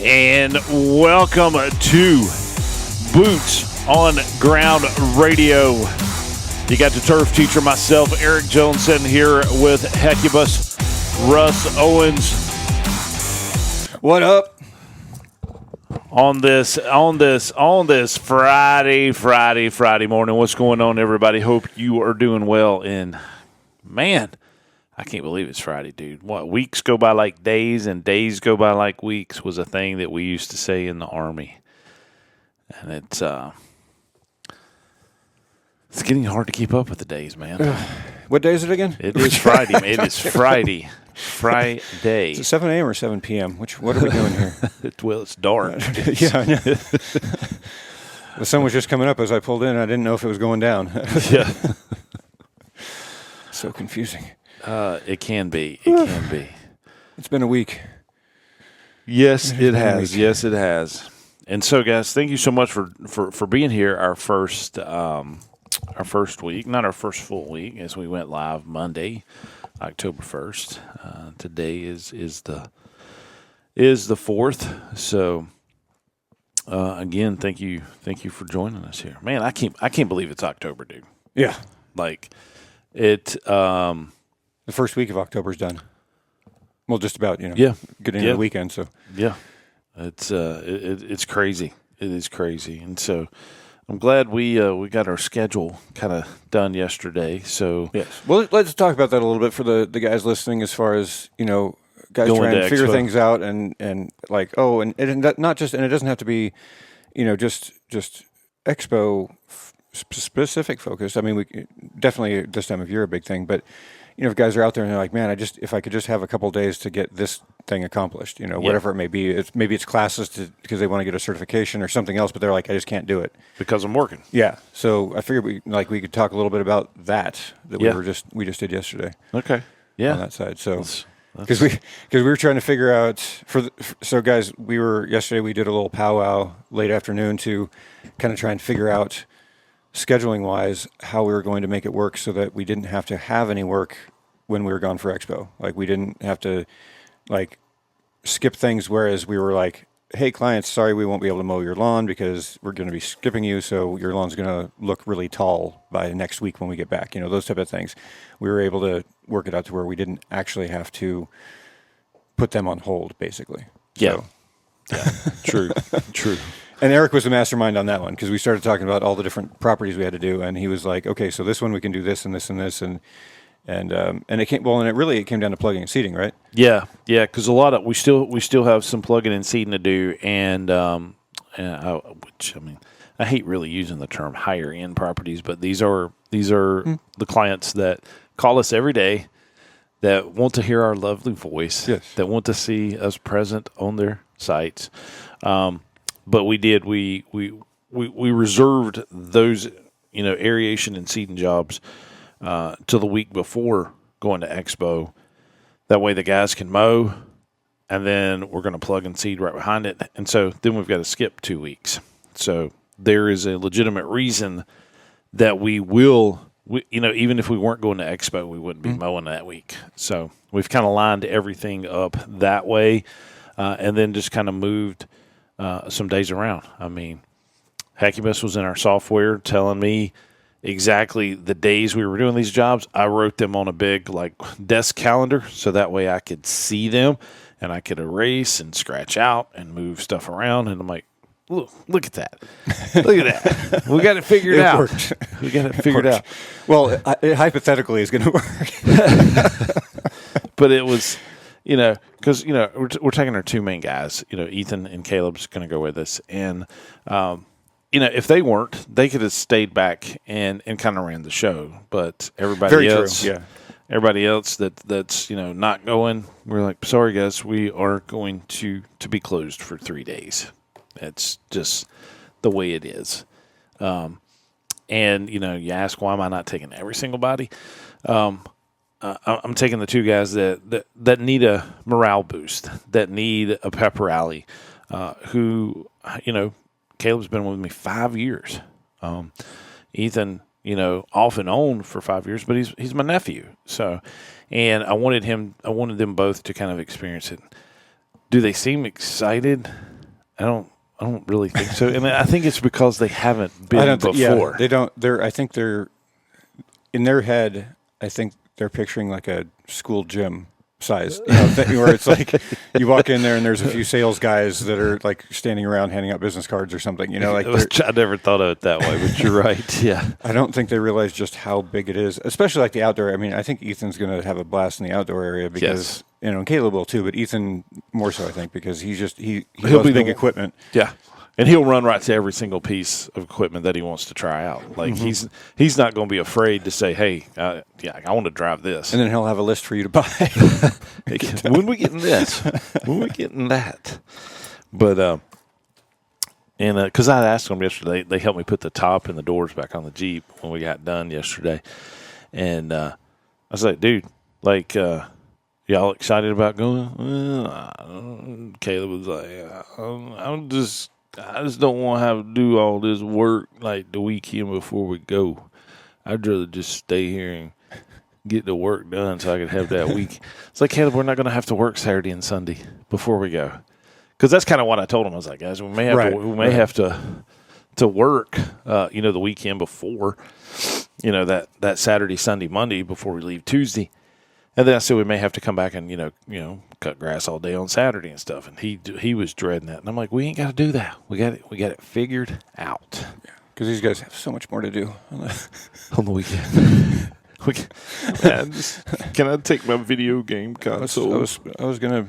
And welcome to Boots on Ground Radio. You got the turf teacher, myself, Eric Jones, sitting here with Hecubus, Russ Owens. What up? On this Friday morning. What's going on, everybody? Hope you are doing well. And man, I can't believe it's Friday, dude. What, weeks go by like days and days go by like weeks was a thing that we used to say in the Army. And it's getting hard to keep up with the days, man. What day is it again? It is Friday, man. It is Friday. Friday. Is it 7 a.m. or 7 p.m.? What are we doing here? Well, it's dark. Yeah, I know. The sun was just coming up as I pulled in. I didn't know if it was going down. Yeah. So confusing. It can be. It can be. It's been a week. Yes, it has. Yes, it has. And so, guys, thank you so much for being here. Our first week, not our first full week, as we went live Monday, October 1st. Today is the 4th. So, again, thank you for joining us here, man. I can't believe it's October, dude. Yeah, like it. The first week of October is done. Well, just about, Yeah, getting into the weekend. So yeah, it's crazy. It is crazy, and so I'm glad we got our schedule kind of done yesterday. So yes, well, let's talk about that a little bit for the guys listening, as far as guys Going trying to figure Expo. things out and like and it not just, and it doesn't have to be just Expo specific focused. I mean, we definitely this time of year a big thing, but if guys are out there and they're like, man, if I could just have a couple of days to get this thing accomplished, whatever it may be. Maybe it's classes because they want to get a certification or something else, but they're like, I just can't do it because I'm working. Yeah. So I figured we could talk a little bit about that we just did yesterday. Okay. Yeah. On that side. So That's because we were trying to figure out so guys, yesterday we did a little powwow late afternoon to kind of try and figure out scheduling wise how we were going to make it work so that we didn't have to have any work when we were gone for Expo. Like we didn't have to skip things, whereas we were like, hey clients, sorry we won't be able to mow your lawn because we're going to be skipping you, so your lawn's going to look really tall by next week when we get back. Those type of things. We were able to work it out to where we didn't actually have to put them on hold, basically. Yeah. Yeah. True. And Eric was the mastermind on that one, because we started talking about all the different properties we had to do, and he was like, okay, so this one we can do this and this and this, and it came it came down to plugging and seating, right? Yeah, because a lot of we still have some plugging and seating to do, and I hate really using the term higher end properties, but these are the clients that call us every day, that want to hear our lovely voice, yes, that want to see us present on their sites. But we reserved those aeration and seating jobs till the week before going to Expo. That way the guys can mow, and then we're going to plug and seed right behind it. And so then we've got to skip 2 weeks. So there is a legitimate reason that we will, even if we weren't going to Expo, we wouldn't be mowing that week. So we've kind of lined everything up that way, and then just kind of moved some days around. I mean, Hecubus was in our software telling me exactly the days we were doing these jobs. I wrote them on a big desk calendar, so that way I could see them and I could erase and scratch out and move stuff around. And I'm like, look at that. Look at that. We got it figured out. Worked. We got it figured out. Well, it hypothetically is going to work. But it was, because, we're taking our two main guys, Ethan and Caleb's going to go with us. And, if they weren't, they could have stayed back and kind of ran the show. But everybody Very else, true. Yeah. Everybody else that's not going, we're like, sorry guys, we are going to be closed for 3 days. That's just the way it is. And you ask, why am I not taking every single body? I'm taking the two guys that need a morale boost, that need a pep rally, who, Caleb's been with me 5 years. Ethan, off and on for 5 years, but he's my nephew. So, and I wanted them both to kind of experience it. Do they seem excited? I don't really think so. And I think it's because they haven't been before. Yeah, they don't. I think they're in their head. I think they're picturing like a school gym size, where it's like you walk in there and there's a few sales guys that are like standing around handing out business cards or something. I never thought of it that way, but you're right. Yeah, I don't think they realize just how big it is, especially like the outdoor. I mean, I think Ethan's going to have a blast in the outdoor area because and Caleb will too, but Ethan more so, I think, because he loves big equipment. Yeah. And he'll run right to every single piece of equipment that he wants to try out. Like he's not going to be afraid to say, "Hey, I want to drive this." And then he'll have a list for you to buy. When we getting this? When we getting that? But because I asked them yesterday, they helped me put the top and the doors back on the Jeep when we got done yesterday, and I was like, "Dude, like." Y'all excited about going? Caleb was like, I just don't want to have to do all this work like the weekend before we go. I'd rather just stay here and get the work done so I could have that week. It's like, Caleb, we're not going to have to work Saturday and Sunday before we go. Because that's kind of what I told him. I was like, guys, we may have to work, the weekend before, that Saturday, Sunday, Monday before we leave Tuesday. And then I said we may have to come back and cut grass all day on Saturday and stuff. And he was dreading that, and I'm like, we ain't got to do that. We got it figured out. Because these guys have so much more to do on the weekend. Can I take my video game console? I was gonna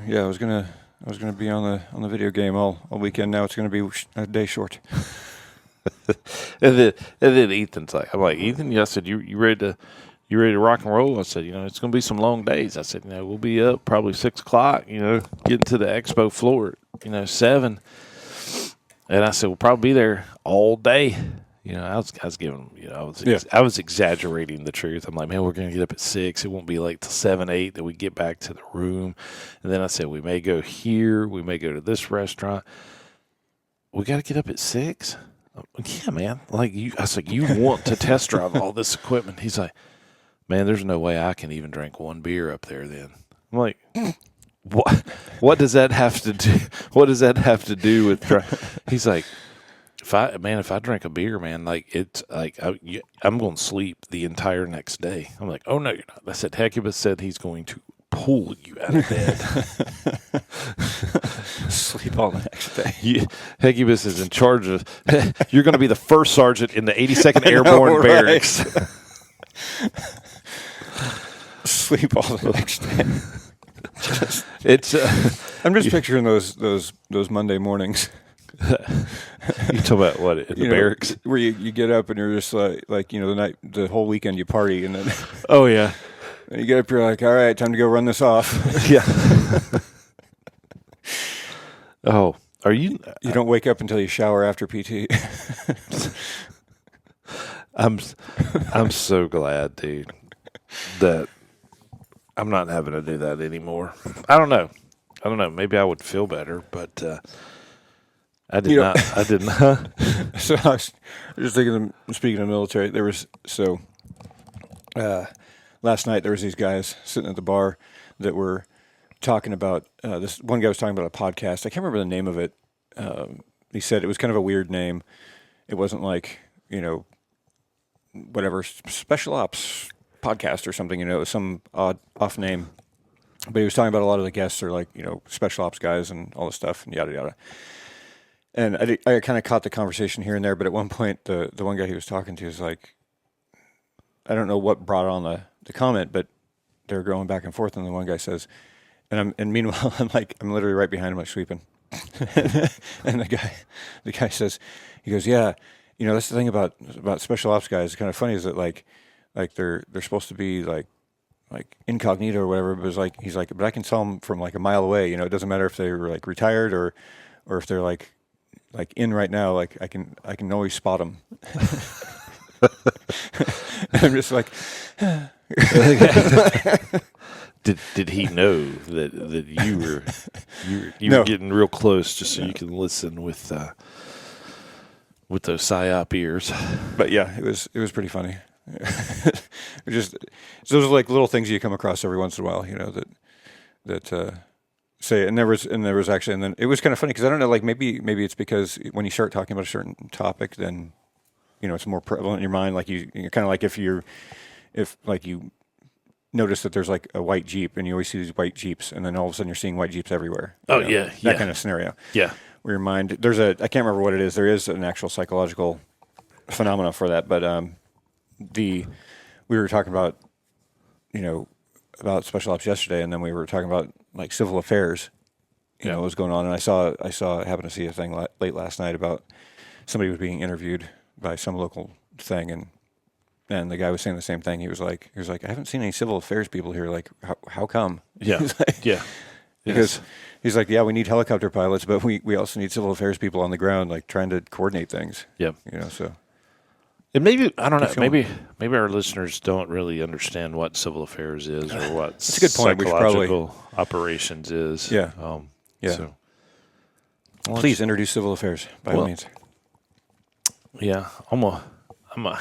be on the video game all weekend. Now it's gonna be a day short. and then Ethan's like, I'm like, Ethan, I said, you ready to rock and roll? I said, it's going to be some long days. I said, we'll be up probably 6 o'clock, getting to the expo floor at, 7. And I said, we'll probably be there all day. I was giving, I was exaggerating the truth. I'm like, man, we're going to get up at 6. It won't be like till 7, 8 that we get back to the room. And then I said, we may go here. We may go to this restaurant. We got to get up at 6? Yeah, man. Like I was like, you want to test drive all this equipment? He's like, man, there's no way I can even drink one beer up there then. I'm like, what does that have to do? What does that have to do with He's like, if I drink a beer, man, like it's like I'm going to sleep the entire next day. I'm like, oh no, you're not. I said, Hecubus said he's going to pull you out of bed. Sleep all the next day. Hecubus is in charge of, you're going to be the first sergeant in the 82nd Airborne Barracks. Sleep all the next day. I'm just picturing those Monday mornings. You talk about what at the barracks, where you get up and you're just like the whole weekend you party, and then oh yeah, and you get up, you're like, all right, time to go run this off. Yeah. Oh, are you? You don't wake up until you shower after PT. I'm so glad, dude, that I'm not having to do that anymore. I don't know. Maybe I would feel better, but I did not. I did not. So I was just thinking, speaking of military, there was last night there was these guys sitting at the bar that were talking about this. One guy was talking about a podcast. I can't remember the name of it. He said it was kind of a weird name. It wasn't like whatever special ops podcast or something. It was some off name. But he was talking about a lot of the guests are like special ops guys and all this stuff and yada yada. And I kind of caught the conversation here and there, but at one point, the one guy he was talking to was like, I don't know what brought on the comment, but they're going back and forth, and the one guy says, and meanwhile, I'm literally right behind him, like sweeping, and the guy says, he goes, yeah, that's the thing about special ops guys. It's kind of funny is that like they're supposed to be like incognito or whatever, but he's like, but I can tell them from like a mile away. It doesn't matter if they were like retired or if they're like in right now, like I can always spot them. I'm just like, did he know that you were getting real close just so you can listen with those psyop ears? But yeah, it was pretty funny. Just those are like little things you come across every once in a while, that say, and there was actually, and then it was kind of funny because I don't know, like maybe it's because when you start talking about a certain topic, then it's more prevalent in your mind. Like you're kind of like if you notice that there's like a white Jeep, and you always see these white Jeeps, and then all of a sudden you're seeing white Jeeps everywhere. Oh, that kind of scenario. Yeah. Where your mind, I can't remember what it is. There is an actual psychological phenomena for that, but we were talking about about special ops yesterday, and then we were talking about like civil affairs. What was going on, and I happened to see a thing late last night about somebody was being interviewed by some local thing, and the guy was saying the same thing. He was like, I haven't seen any civil affairs people here. Like, how come? Yeah. Yeah. Because he's like, yeah, we need helicopter pilots, but we also need civil affairs people on the ground, like trying to coordinate things. Yeah. So. And maybe, I don't know, maybe our listeners don't really understand what civil affairs is or what That's a good point. psychological operations is. Yeah. Yeah. So, please introduce civil affairs by all means. Yeah. I'm gonna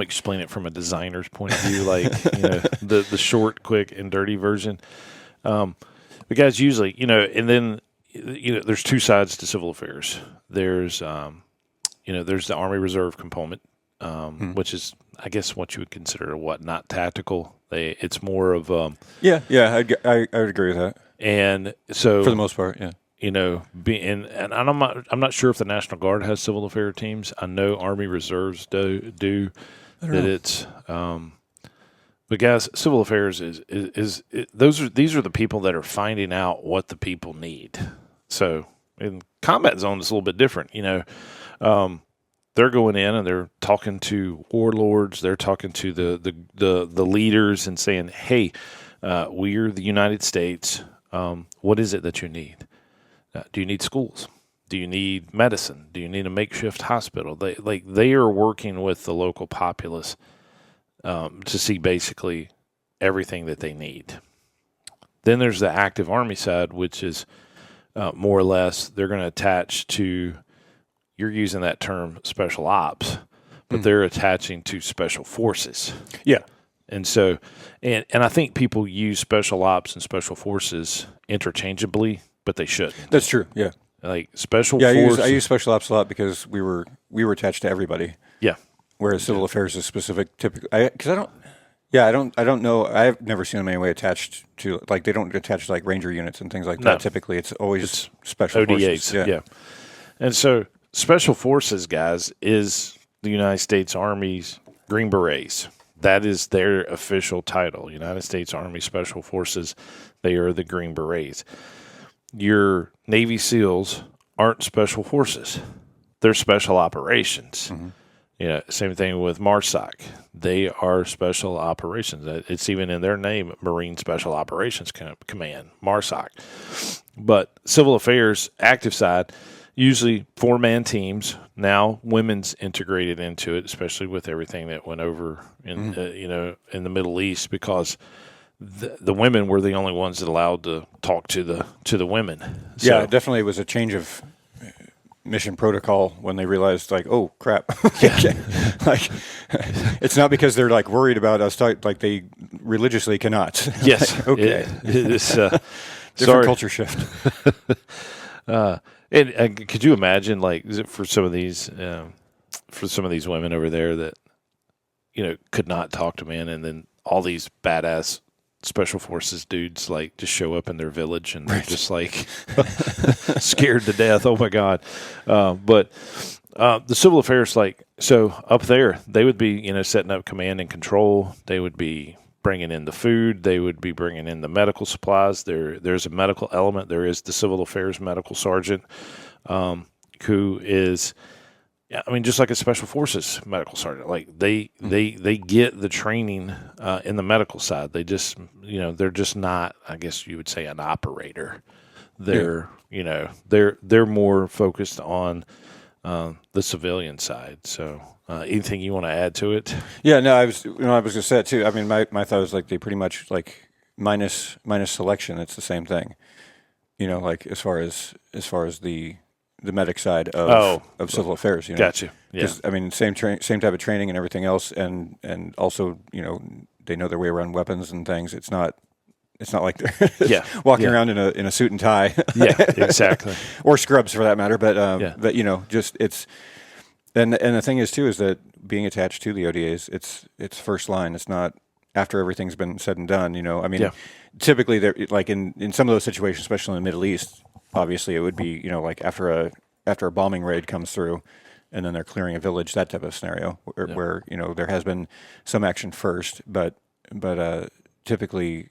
explain it from a designer's point of view, like the short, quick, and dirty version. Because usually, and then there's two sides to civil affairs. There's there's the Army Reserve component, which is, I guess, what you would consider not tactical. It's more of I would agree with that. And so for the most part, yeah. And I'm not sure if the National Guard has civil affairs teams. I know Army Reserves do. It's but guys, civil affairs these are the people that are finding out what the people need. So in combat zone, it's a little bit different. They're going in and they're talking to warlords. They're talking to the leaders and saying, "Hey, we're the United States. What is it that you need? Do you need schools? Do you need medicine? Do you need a makeshift hospital?" They are working with the local populace to see basically everything that they need. Then there's the active Army side, which is more or less they're going to attach to. You're using that term special ops, but they're attaching to special forces. Yeah. And so, and I think people use special ops and special forces interchangeably, but they shouldn't. That's true. Yeah. Like special forces. I use special ops a lot because we were attached to everybody. Yeah. Whereas civil affairs is specific, typically. I don't know. I've never seen them anyway attached to, like, they don't attach to like Ranger units and things like that. Typically, it's always special ODAs. Forces. Yeah. And so, Special Forces, guys, is the United States Army's Green Berets. That is their official title, United States Army Special Forces. They are the Green Berets. Your Navy SEALs aren't Special Forces. They're Special Operations. Mm-hmm. Same thing with MARSOC. They are Special Operations. It's even in their name, Marine Special Operations Command, MARSOC. But civil affairs, active side, usually 4-man teams. Now women's integrated into it, especially with everything that went over in in the Middle East, because the women were the only ones that allowed to talk to the women. So, yeah, it definitely was a change of mission protocol when they realized, like, oh crap, like it's not because they're like worried about us, like they religiously cannot. Yes, like, okay, it is different culture shift. And could you imagine, like, for some of these women over there that could not talk to men, and then all these badass special forces dudes like just show up in their village and they're just like scared to death. Oh my God! But the civil affairs, so up there, they would be setting up command and control. They would be bringing in the food. They would be bringing in the medical supplies. There's a medical element. There is the civil affairs medical sergeant, who is, just like a special forces medical sergeant. Like they get the training in the medical side. They just, they're just not, I guess you would say, an operator. They're they're more focused on the civilian side. So anything you want to add to it? Yeah, no, I was going to say it too. I mean, my thought was like they pretty much like minus selection. It's the same thing. Like as far as the medic side of civil affairs. Gotcha. Yeah. I mean, same type of training and everything else, and also they know their way around weapons and things. It's not it's not like they're Yeah. walking Yeah. around in a suit and tie. Yeah, exactly. Or scrubs for that matter. But Yeah. but just it's and the thing is too is that being attached to the ODAs, it's first line. It's not after everything's been said and done. I mean, Yeah. typically they're like in some of those situations, especially in the Middle East, obviously it would be like after a bombing raid comes through, and then they're clearing a village, that type of scenario where there has been some action first, but typically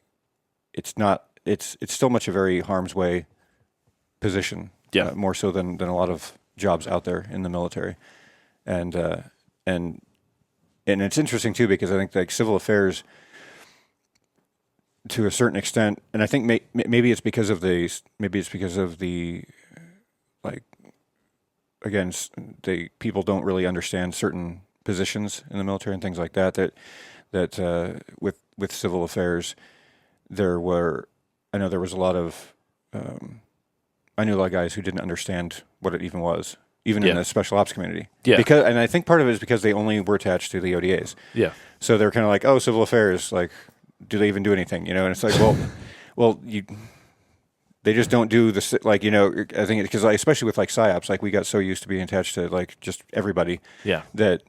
it's not. It's still much a very harm's way position. Yeah. More so than a lot of jobs out there in the military, and it's interesting too because I think like civil affairs, to a certain extent, and I think maybe it's because of the like again the people don't really understand certain positions in the military and things like that with civil affairs I know there was a lot of I knew a lot of guys who didn't understand what it even was, even in Yeah. the special ops community. Yeah. And I think part of it is because they only were attached to the ODAs. Yeah. So they're kind of like, oh, civil affairs, like, do they even do anything? And it's like, they just don't do this. Like, I think because especially with like PSYOPs, like we got so used to being attached to like just everybody Yeah. that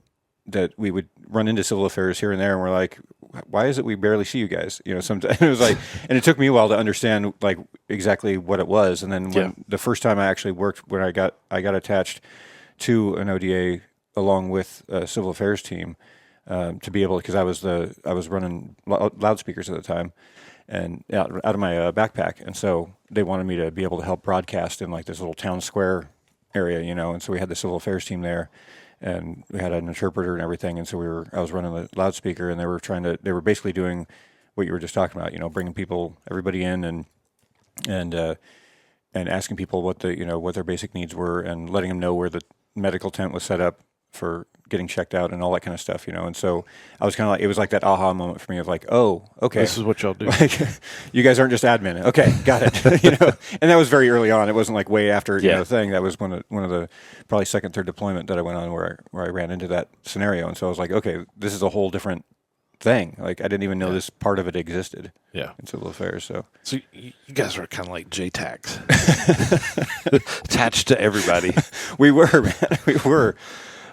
we would run into civil affairs here and there, and we're like, why is it we barely see you guys? Sometimes it was like, and it took me a while to understand like exactly what it was. And then when the first time I actually worked, when I got attached to an ODA along with a civil affairs team, to be able, because I was running loudspeakers at the time, and out of my backpack, and so they wanted me to be able to help broadcast in like this little town square area, and so we had the civil affairs team there. And we had an interpreter and everything, and so I was running the loudspeaker, and they were basically doing what you were just talking about, bringing everybody in and asking people what what their basic needs were, and letting them know where the medical tent was set up for getting checked out and all that kind of stuff, And so I was kind of like, it was like that aha moment for me of like, oh, okay, This is what y'all do. like, you guys aren't just admin. Okay, got it. And that was very early on. It wasn't like way after the thing. That was one of the probably second, third deployment that I went on where I ran into that scenario. And so I was like, okay, this is a whole different thing. Like I didn't even know this part of it existed. Yeah. In civil affairs. So you guys were kind of like JTACs, attached to everybody. we were, man. We were.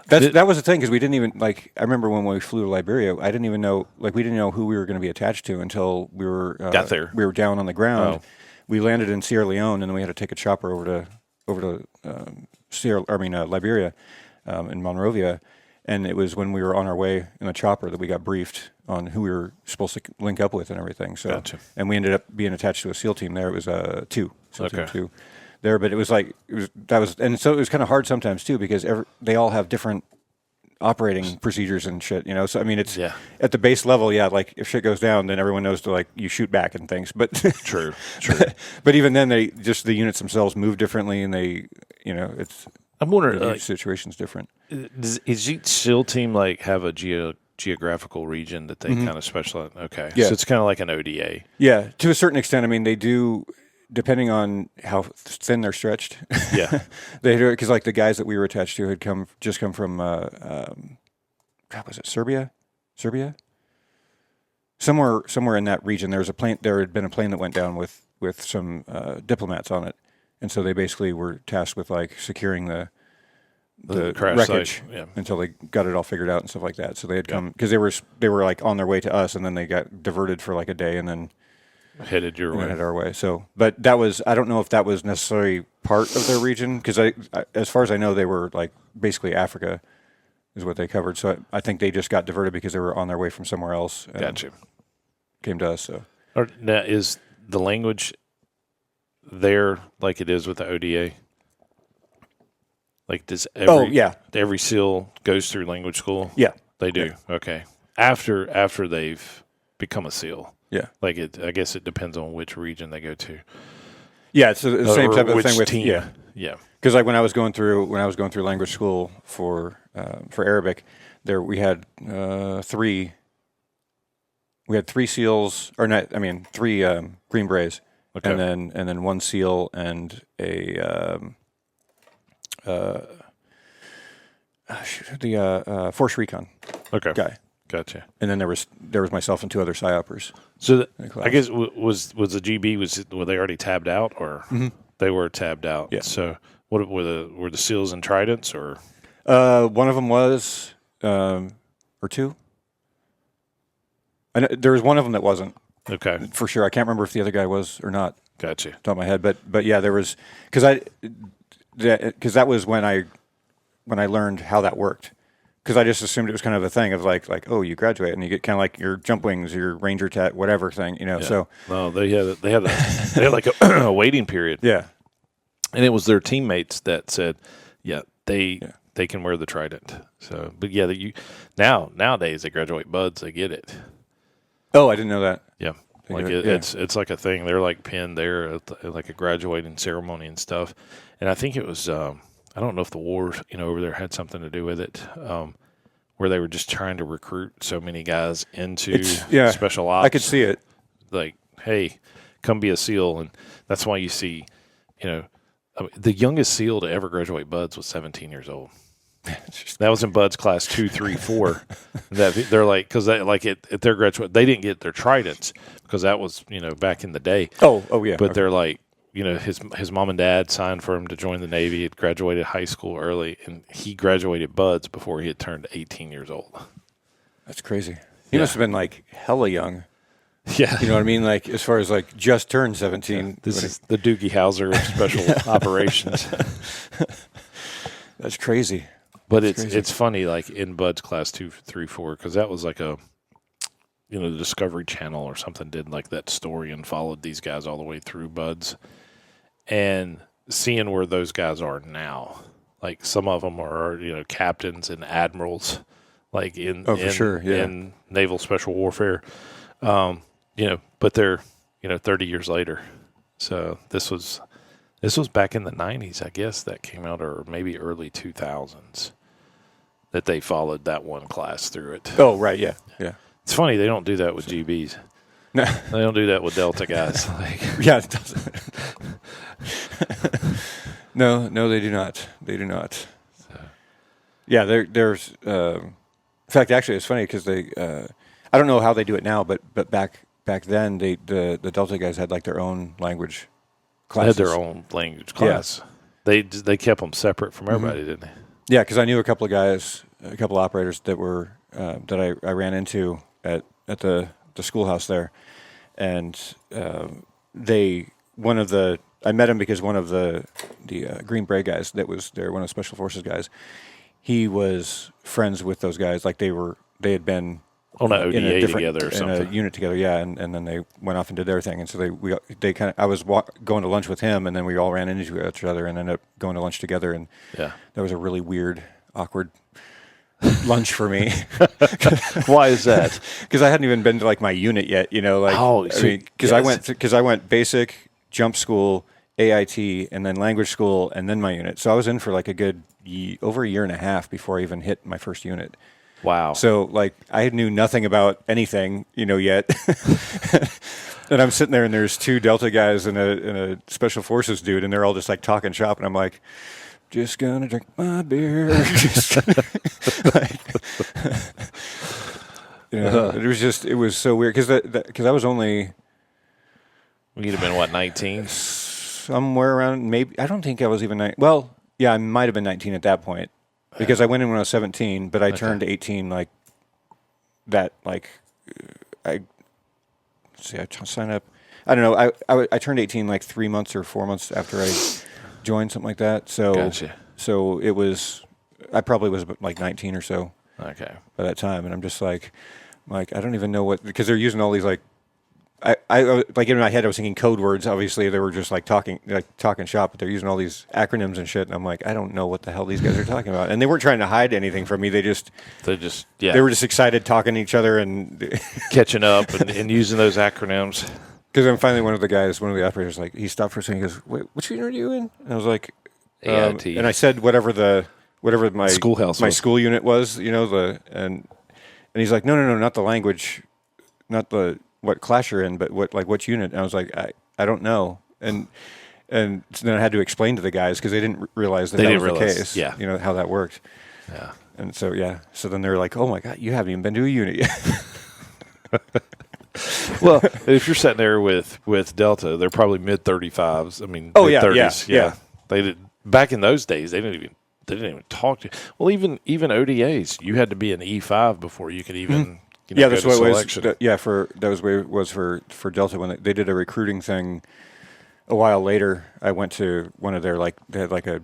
That was the thing, because we didn't even, like, I remember when we flew to Liberia, I didn't even know, like, we didn't know who we were going to be attached to until we were Got there. We were down on the ground. Oh. We landed in Sierra Leone, and then we had to take a chopper over to Liberia, in Monrovia, and it was when we were on our way in the chopper that we got briefed on who we were supposed to link up with and everything. So, Gotcha. And we ended up being attached to a SEAL team there. It was SEAL Okay. Team 2. There, but it was like and so it was kind of hard sometimes too, because they all have different operating procedures and shit, So I mean, it's at the base level, like if shit goes down, then everyone knows to like you shoot back and things. But True. but even then, the units themselves move differently, and they, it's. I'm wondering, each situation's different. Is each SEAL team like have a geographical region that they kind of specialize? Okay, Yeah. So it's kind of like an ODA. Yeah, to a certain extent. I mean, they do. Depending on how thin they're stretched, they do it, because like the guys that we were attached to had just come from, God, was it Serbia? Somewhere in that region. There had been a plane that went down with some diplomats on it, and so they basically were tasked with like securing the crash wreckage site, until they got it all figured out and stuff like that. So they had come, because they were like on their way to us, and then they got diverted for like a day, and then headed your way. Headed our way. So, but I don't know if that was necessarily part of their region, because I, as far as I know, they were like basically Africa is what they covered. So I think they just got diverted because they were on their way from somewhere else. And Gotcha. Came to us. So Now, is the language there like it is with the ODA? Like does every SEAL goes through language school? Yeah, they do. Yeah. Okay, after they've become a SEAL. Yeah, like I guess it depends on which region they go to. Yeah, it's the same type of thing with team. Yeah. Because like when I was going through language school for Arabic, we had three SEALs, or not? I mean, three Green Berets, Okay. and then one SEAL and a Force Recon Okay. guy. Gotcha. And then there was myself and 2 other psyopers. So class. I guess was the GB were they already tabbed out or they were tabbed out? Yeah. So what were the SEALs and Tridents or? One of them was, or 2. I know, there was one of them that wasn't Okay. for sure. I can't remember if the other guy was or not. Gotcha. Top of my head, but yeah, there was because that was when I learned how that worked. Because I just assumed it was kind of a thing of like oh, you graduate and you get kind of like your jump wings, your Ranger Tet, whatever thing, you know. Yeah. So no, they had like a waiting period. yeah, And it was their teammates that said, they can wear the Trident. So, but yeah, nowadays they graduate buds, they get it. oh, I didn't know that. Yeah, They like do it, it's like a thing. They're like pinned there, at like a graduating ceremony and stuff. And I think it was I don't know if the war over there had something to do with it, where they were just trying to recruit so many guys into special ops. I could see it. Like, hey, come be a SEAL, and that's why you see, the youngest SEAL to ever graduate buds was 17 years old. That was in buds class 2, 3, 4. That they're like, because at their graduate, they didn't get their Tridents because that was back in the day. Oh yeah. But they're like, his mom and dad signed for him to join the Navy. He had graduated high school early, and he graduated buds before he had turned 18 years old. That's crazy. He must have been like hella young. Yeah. You know what I mean? Like as far as like just turned 17. Yeah. This is the Doogie Howser of special operations. That's crazy. But it's funny, like in buds class 2, 3, 4, because that was like the Discovery Channel or something did like that story and followed these guys all the way through buds. And seeing where those guys are now, like some of them are captains and admirals, like in naval special warfare, but they're 30 years later. So this was back in the 90s, I guess, that came out, or maybe early 2000s, that they followed that one class through it. Oh right, yeah. It's funny they don't do that with GBs. No, they don't do that with Delta guys. Like, yeah, it doesn't. No, they do not. They do not. So. Yeah, there's. In fact, actually, it's funny because they. I don't know how they do it now, but back then, the Delta guys had like their own language classes. They had their own language class. Yeah. They kept them separate from everybody, didn't they? Yeah, because I knew a couple of guys, a couple of operators that were that I ran into at the schoolhouse there, and I met him because one of the Green Beret guys that was there, one of the Special Forces guys, he was friends with those guys. Like they had been on an ODA together or something, in a unit together, yeah. And then they went off and did their thing. And so they kind of, I was going to lunch with him, and then we all ran into each other and ended up going to lunch together. And that was a really weird, awkward lunch for me. Why is that? Because I hadn't even been to like my unit yet, because I went basic, jump school, AIT, and then language school, and then my unit. So I was in for like a good over a year and a half before I even hit my first unit. Wow. So like I knew nothing about anything, yet. And I'm sitting there and there's 2 Delta guys and a Special Forces dude, and they're all just like talking shop, and I'm like, just gonna drink my beer. It was so weird because I was only. You'd have been what, 19? Somewhere around, maybe. I don't think I was even 19. Well, yeah, I might have been 19 at that point because I went in when I was 17, but I turned 18 like that. Like I signed up. I don't know. I turned 18 like 3 months or 4 months after I joined, something like that. So, gotcha. So it was. I probably was like 19 or so. Okay. By that time, and I'm just like I don't even know what, because they're using all these like. I like in my head I was thinking code words. Obviously they were just like talking shop, but they're using all these acronyms and shit. And I'm like, I don't know what the hell these guys are talking about. And they weren't trying to hide anything from me. They were just excited talking to each other and catching up and using those acronyms. Because then finally one of the operators, like, he stopped for a second. He goes, "Wait, which unit are you in?" And I was like, AIT. And I said whatever my school unit was, and he's like, no, not the language, not the what class you're in, but what unit. And I was like, I don't know. And so then I had to explain to the guys because they didn't realize that was the case. Yeah. How that worked. Yeah. And so, yeah. So then they're like, oh my God, you haven't even been to a unit yet. Well, if you're sitting there with Delta, they're probably mid 35s. I mean, Oh, mid yeah, 30s. yeah. They did back in those days. They didn't even talk to. Well, even ODAs, you had to be an E5 before you could even. Yeah, go that's to what it was. selection. That was where it was for Delta when they did a recruiting thing. A while later, I went to one of their they had like a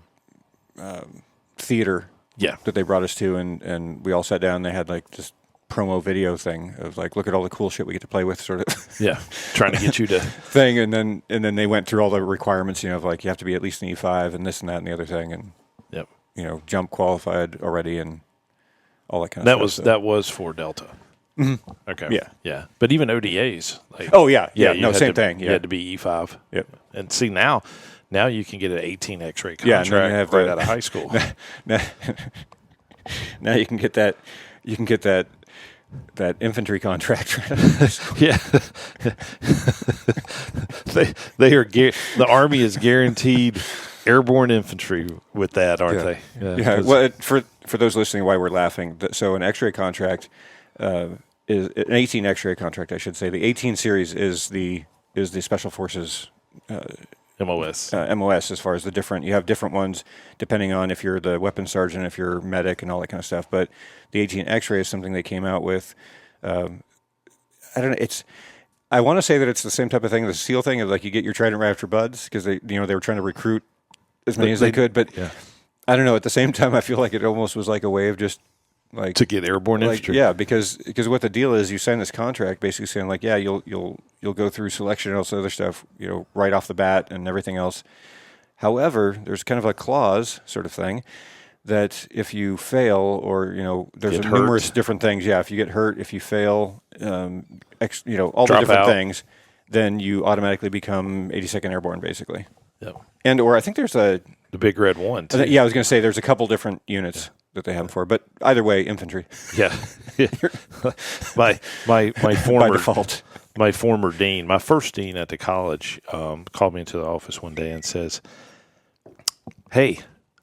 theater Yeah. that they brought us to, and we all sat down. And they had like this promo video thing of like, look at all the cool shit we get to play with, sort of Yeah, trying to get you to. thing. And then they went through all the requirements, of like you have to be at least an E5 and this and that and the other thing, and Yep. jump qualified already and all that kind of stuff. That was for Delta. Mm-hmm. Okay. Yeah. Yeah. But even ODAs. Like, Oh yeah, you no, same had to, thing. You Yeah, had to be E5. Yep. And see now you can get an 18 X-ray Yeah, contract and then you have right out of high school. now you can get that. You can get that infantry contract. Yeah. they are the Army is guaranteed airborne infantry with that, aren't they? Yeah. Well, for those listening, why we're laughing? So an X-ray contract is an 18 X-ray contract, I should say. The 18 series is the Special Forces MOS. MOS, as far as you have different ones depending on if you're the weapons sergeant, if you're medic, and all that kind of stuff. But the 18 X-ray is something they came out with. I don't know. I want to say that it's the same type of thing, the SEAL thing, of like you get your Trident Raptor buds because they were trying to recruit as many as they could. But yeah. I don't know. At the same time, I feel like it almost was like a way of just like to get airborne infantry. Yeah, because what the deal is, you sign this contract basically saying like, yeah, you'll go through selection and all this other stuff, right off the bat and everything else. However, there's kind of a clause sort of thing that if you fail or there's numerous different things. Yeah, if you get hurt, if you fail, all Drop the different out. things, then you automatically become 82nd Airborne, basically. Yep. And or I think there's The Big Red One. Too. yeah, I was going to say there's a couple different units that they have them for, but either way, infantry. Yeah. my former By default. My former dean, my first dean at the college, called me into the office one day and says, "Hey,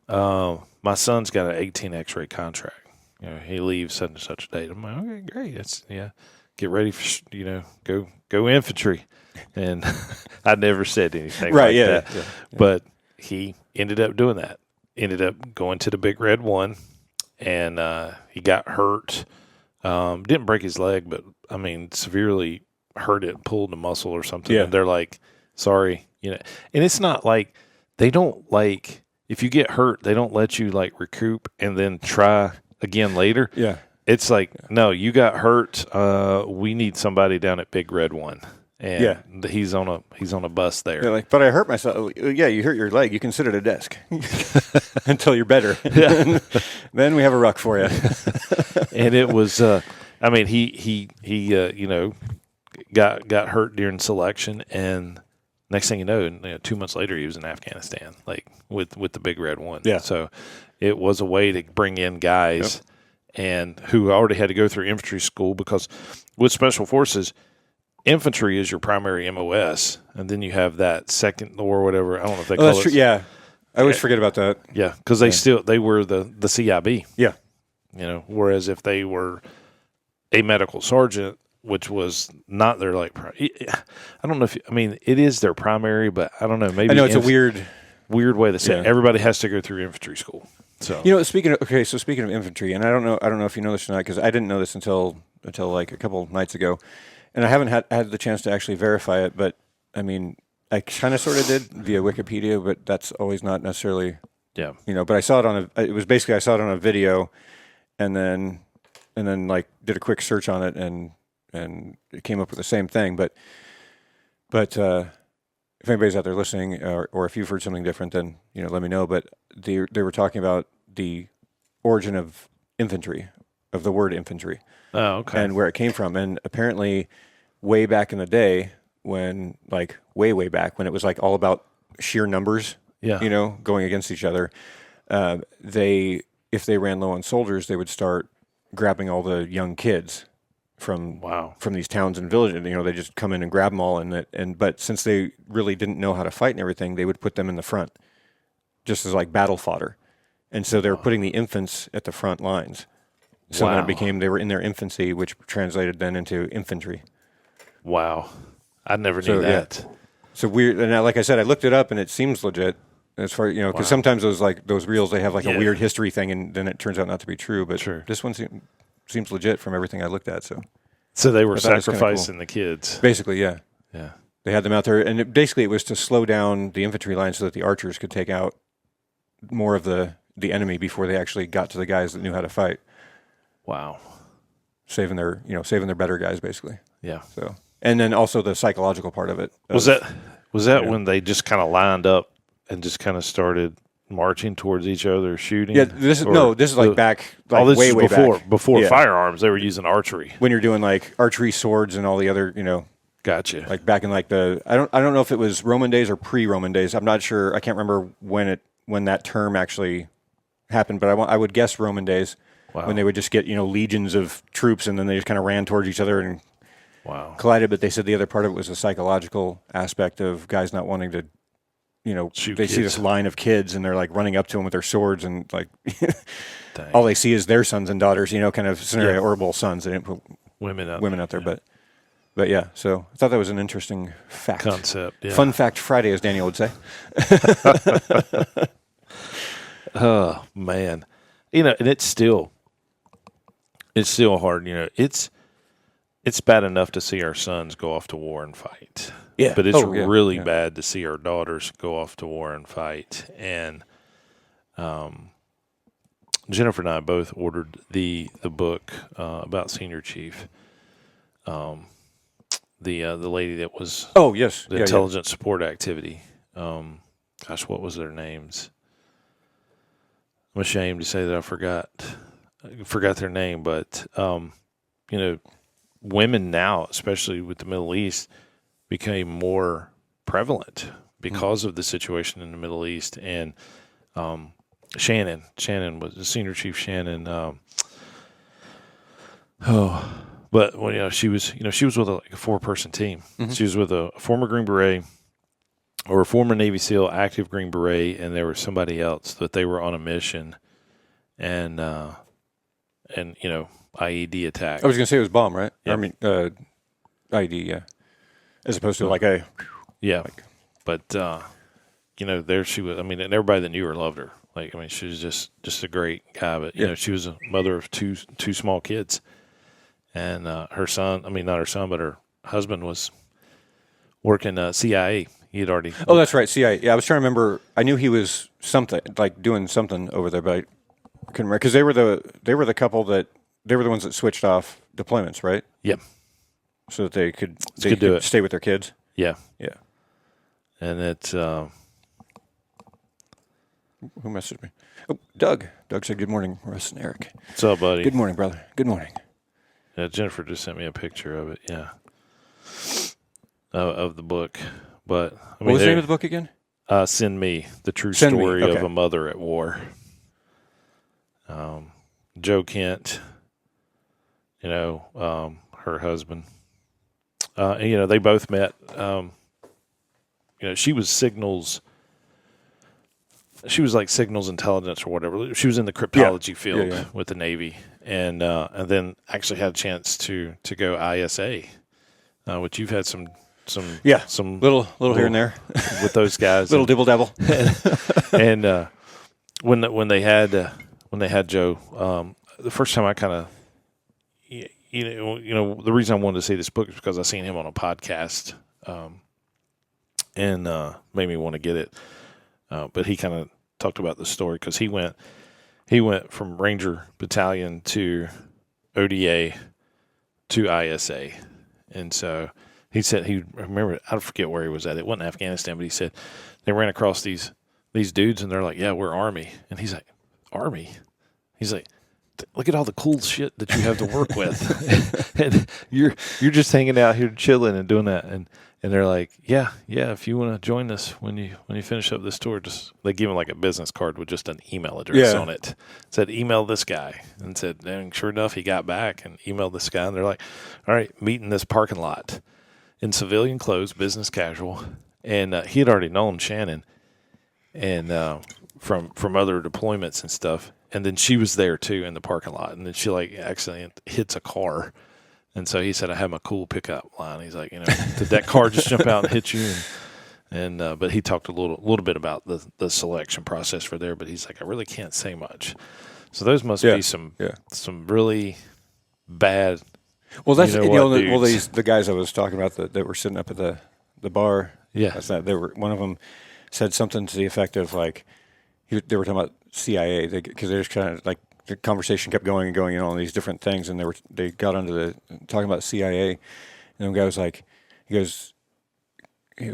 my son's got an 18 X-ray contract. He leaves such and such a date." I'm like, "Okay, great. Get ready for go infantry." And I never said anything like that. Yeah. But he ended up doing that. Ended up going to the Big Red One, and he got hurt. Didn't break his leg, but severely hurt it, pulled a muscle or something. Yeah. And they're like, "Sorry," And it's not like they don't like if you get hurt, they don't let you like recoup and then try again later. Yeah. It's like, no, you got hurt. We need somebody down at Big Red One. And he's on a bus there. They're like, but I hurt myself. Yeah, you hurt your leg. You can sit at a desk until you're better. Yeah. Then we have a ruck for you. And it was, he got hurt during selection, and next thing you know, 2 months later, he was in Afghanistan, like with the Big Red One. Yeah. So it was a way to bring in guys and who already had to go through infantry school, because with Special Forces, infantry is your primary MOS, and then you have that second or whatever. I don't know if they call that's it. true. Yeah, I always forget about that. Yeah, because they were the CIB. Yeah, whereas if they were a medical sergeant, which was not their I don't know if it is their primary, but I don't know. Maybe I know it's a weird way to say it. Everybody has to go through infantry school. So speaking of infantry, and I don't know if you know this or not, because I didn't know this until like a couple nights ago. And I haven't had the chance to actually verify it, but I kind of sort of did via Wikipedia, but that's always not necessarily, but I saw it I saw it on a video, and then like did a quick search on it, and it came up with the same thing. But if anybody's out there listening, or if you've heard something different, then let me know. But they were talking about the origin of infantry, of the word infantry. Oh, okay. And where it came from. And apparently way back in the day when, like way back when it was like all about sheer numbers, going against each other, if they ran low on soldiers, they would start grabbing all the young kids from these towns and villages. They just come in and grab them all. But since they really didn't know how to fight and everything, they would put them in the front just as like battle fodder. And so they were putting the infants at the front lines. So then Wow. it became they were in their infancy, which translated then into infantry. Wow. I never knew So, yeah. that. So weird. And like I said, I looked it up, and it seems legit. As far because sometimes those reels they have like Yeah. a weird history thing, and then it turns out not to be true. But Sure. this one seems legit from everything I looked at. So So they were I thought it was kinda sacrificing the kids. basically, yeah, Yeah. they had them out there, and basically it was to slow down the infantry line so that the archers could take out more of the enemy before they actually got to the guys that knew how to fight, Wow. saving their better guys basically. Yeah. So and then also the psychological part of it Was of- that Yeah. when they just kind of lined up and just kind of started marching towards each other, shooting? Yeah, this is Or this is like back, like all this way is way before back before Yeah. firearms. They were using archery. When you're doing like archery, swords, and all the other, Gotcha. like back in like the I don't know if it was Roman days or pre-Roman days. I'm not sure. I can't remember when that term actually happened, but I would guess Roman days Wow. when they would just get legions of troops and then they just kind of ran towards each other and Wow. collided. But they said the other part of it was a psychological aspect of guys not wanting to. Shoot They see kids. this line of kids and they're like running up to them with their swords and like Dang. all they see is their sons and daughters, kind of scenario, Yeah. or well, sons. They didn't put women out women out there, but yeah. So I thought that was an interesting fact. concept. Yeah. Fun fact Friday, as Daniel would say. Oh man, and it's still hard. It's bad enough to see our sons go off to war and fight. Yeah. But it's Oh, yeah, really yeah. bad to see our daughters go off to war and fight. And Jennifer and I both ordered the book about Senior Chief. The lady that was Oh yes, the intelligence support activity. Gosh, what was their names? I'm ashamed to say that I forgot their name, but women now, especially with the Middle East, became more prevalent because of the situation in the Middle East. And Shannon was the Senior Chief Shannon. But when she was with a 4-person team. She was with a former Green Beret or a former Navy SEAL, active Green Beret, and there was somebody else that they were on a mission, and IED attack. I was going to say it was bomb, right? Yeah. I mean, IED, yeah. As opposed to like a Yeah, but there she was. I mean, and everybody that knew her loved her. Like, I mean, she was just a great guy. But she was a mother of two small kids, and her son. I mean, not her son, but her husband was working CIA. He had already. Oh, that's right. CIA. Yeah, I was trying to remember. I knew he was something like doing something over there, but I couldn't remember because they were the couple that they were the ones that switched off deployments, right? Yep. So that they could do it. stay with their kids. Yeah, Yeah. and it's Who messaged me? Oh, Doug. Doug said, "Good morning, Russ and Eric." what's up, buddy? Good morning, brother. Good morning. Yeah, Jennifer just sent me a picture of it. Yeah, of the book. But I What mean, was the name of the book again? Send Me, the true Send Me, story okay. of a mother at war. Joe Kent, her husband. And, they both met. She was signals. She was like signals intelligence or whatever. She was in the cryptology field yeah. with the Navy, and then actually had a chance to go ISA, which you've had some Little here and there, with those guys. little dibble dabble. And when they had Joe, the first time I kind of, the reason I wanted to see this book is because I seen him on a podcast, and made me want to get it. But he kind of talked about the story because he went from Ranger Battalion to ODA to ISA, and so he said I forget where he was at. It wasn't Afghanistan, but he said they ran across these dudes and they're like, "Yeah, we're Army," and he's like, "Army?" He's like, "Look at all the cool shit that you have to work with, and you're just hanging out here chilling and doing that." And they're like, yeah, if you want to join us when you finish up this tour, just they give him like a business card with just an email address on it. Said email this guy, and said, and sure enough, he got back and emailed this guy, and they're like, all right, meet in this parking lot in civilian clothes, business casual, and he had already known Shannon, and from other deployments and stuff. And then she was there too in the parking lot. And then she like accidentally hits a car. And so he said, I have my cool pickup line. He's like, did that car just jump out and hit you? And but he talked a little bit about the selection process for there. But he's like, I really can't say much. So those must be some really bad. Well, that's dudes. the guys I was talking about that were sitting up at the bar. Yeah, that's not. One of them said something to the effect of like they were talking about CIA because they just kind of like the conversation kept going and going, on these different things, and they got onto talking about CIA, and the guy was like, he was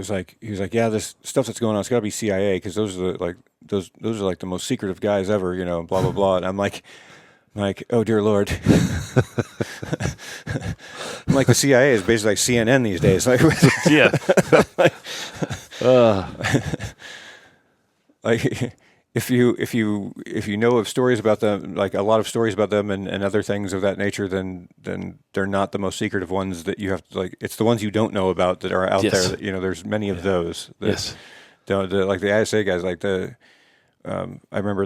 like, yeah, this stuff that's going on, it's got to be CIA because those are those are like the most secretive guys ever, blah blah blah. And I'm like, oh dear Lord, I'm like the CIA is basically like CNN these days, like yeah, like if you know of stories about them, like a lot of stories about them and other things of that nature, then they're not the most secretive ones that you have to, like, it's the ones you don't know about that are out there that, there's many of those that, like the ISA guys, like I remember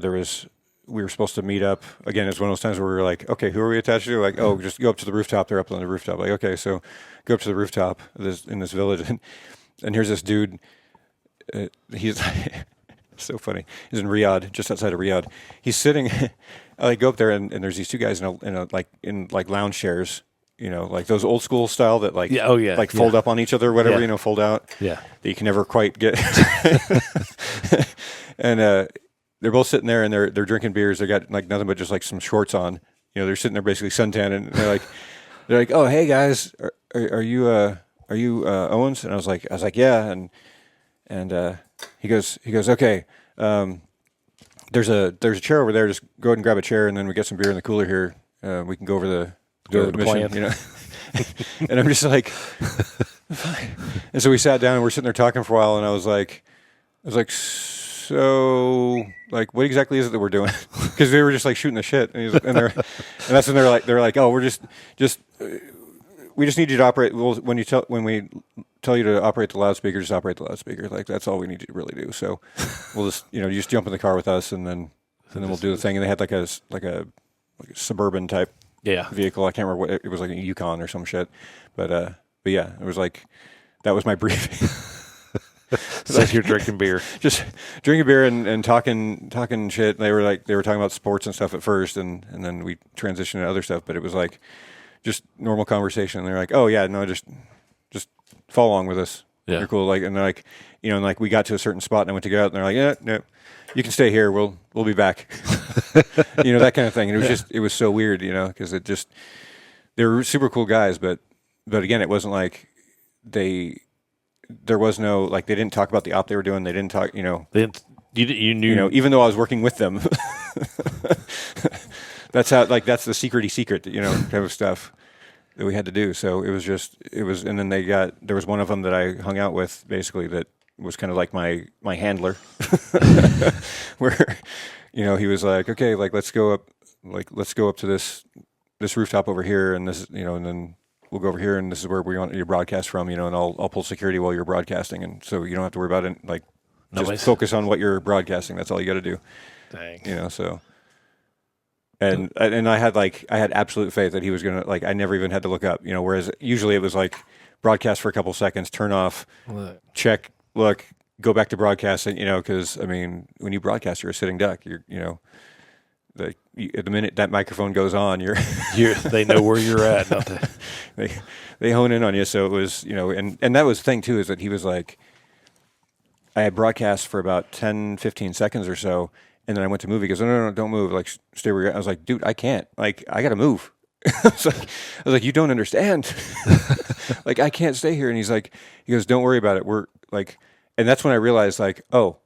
we were supposed to meet up again. It's one of those times where we were like, okay, who are we attached to? Like, oh, just go up to the rooftop. They're up on the rooftop. Like, okay, so go up to the rooftop in this village, and here's this dude. He's so funny. He's in Riyadh, just outside of Riyadh. He's sitting. I go up there, and there's these two guys in lounge chairs. Like those old school style that fold up on each other, whatever, fold out. Yeah, that you can never quite get. And they're both sitting there and they're drinking beers. They got like nothing but just like some shorts on. They're sitting there basically suntan, and they're like, oh hey guys, are you Owens? And I was like yeah, and he goes okay. There's a chair over there. Just go ahead and grab a chair, and then we get some beer in the cooler here. We can go over the mission, plan. And I'm just like, fine. And so we sat down and we're sitting there talking for a while, and I was like, so like, what exactly is it that we're doing? Because they were just like shooting the shit, and that's when they're like, oh, we're just we just need you to operate. When we tell you to operate the loudspeaker, just operate the loudspeaker. Like that's all we need you to really do. So we'll just you just jump in the car with us, and then we'll do the thing. And they had like a suburban type vehicle. I can't remember what it was, like a Yukon or some shit. But yeah, it was like that was my briefing. So you're drinking beer, just drinking beer and talking shit. They were talking about sports and stuff at first, and then we transitioned to other stuff. But it was like just normal conversation. And they're like, oh yeah, no, just follow along with us. Yeah. You're cool. Like, and they're like, and like we got to a certain spot and I went to go out, and they're like, yeah, no, you can stay here. We'll be back. That kind of thing. And it was it was so weird, because they were super cool guys, but again, it wasn't like there was no, like, they didn't talk about the op they were doing. They didn't talk, you knew, even though I was working with them. That's how, like, that's the secret, type of stuff that we had to do. So it was, and then there was one of them that I hung out with, basically, that was kind of like my handler, where, he was like, okay, like, let's go up to this rooftop over here, and this, and then we'll go over here, and this is where we want you to broadcast from, and I'll pull security while you're broadcasting, and so you don't have to worry about it. Like, just focus on what you're broadcasting. That's all you got to do. Dang. So, and I had absolute faith that he was gonna, like, I never even had to look up, whereas usually it was like broadcast for a couple seconds, turn off, check, look, go back to broadcasting, because I mean, when you broadcast, you're a sitting duck. You're, at the minute that microphone goes on, they know where you're at. Don't they? They hone in on you. So it was, and that was the thing too, is that he was like, I had broadcast for about 10, 15 seconds or so, and then I went to move. He goes, no, don't move. Like, stay where you're at. I was like, dude, I can't. Like, I got to move. I was like, you don't understand. Like, I can't stay here. And he goes, don't worry about it. We're like, and that's when I realized, like, oh,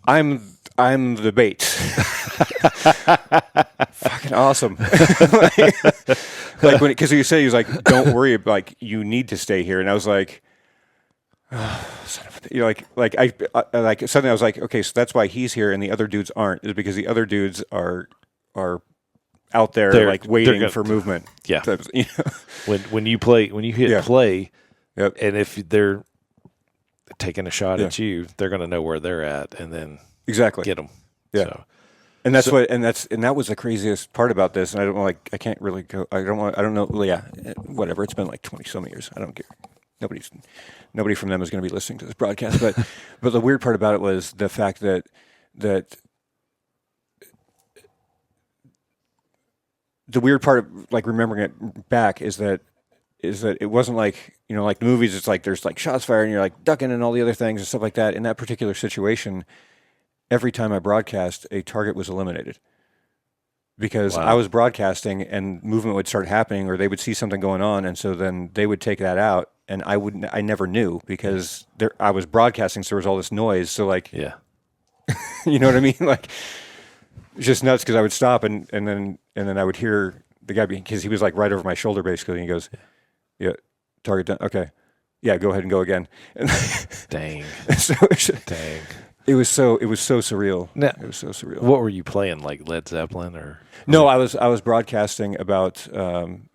I'm the bait. Fucking awesome. Like when, because he said, he was like, don't worry, like, you need to stay here. And I was like, oh, son of a, like I suddenly I was like, okay, so that's why he's here and the other dudes aren't, is because the other dudes are out there, like, waiting for movement. Yeah. When you hit play, yep. And if they're taking a shot at you, they're going to know where they're at, and then Exactly. get them. Yeah. So, And that's that was the craziest part about this. And I don't like, I can't really go, I don't know. Well, yeah, whatever. It's been like 20 some years. I don't care. Nobody from them is going to be listening to this broadcast. But the weird part about it was the fact that the weird part of like remembering it back is that it wasn't like, like the movies, it's like there's like shots fired and you're like ducking and all the other things and stuff like that. In that particular situation, every time I broadcast, a target was eliminated because Wow. I was broadcasting and movement would start happening or they would see something going on. And so then they would take that out and I never knew because I was broadcasting. So there was all this noise. So like, yeah. you know what I mean? Like it's just nuts because I would stop and then I would hear the guy because he was like right over my shoulder basically. And he goes, yeah, target done. Okay. Yeah, go ahead and go again. And Dang. so Dang. it was so surreal. Now, It was so surreal. what were you playing? Like Led Zeppelin or? No, I was broadcasting about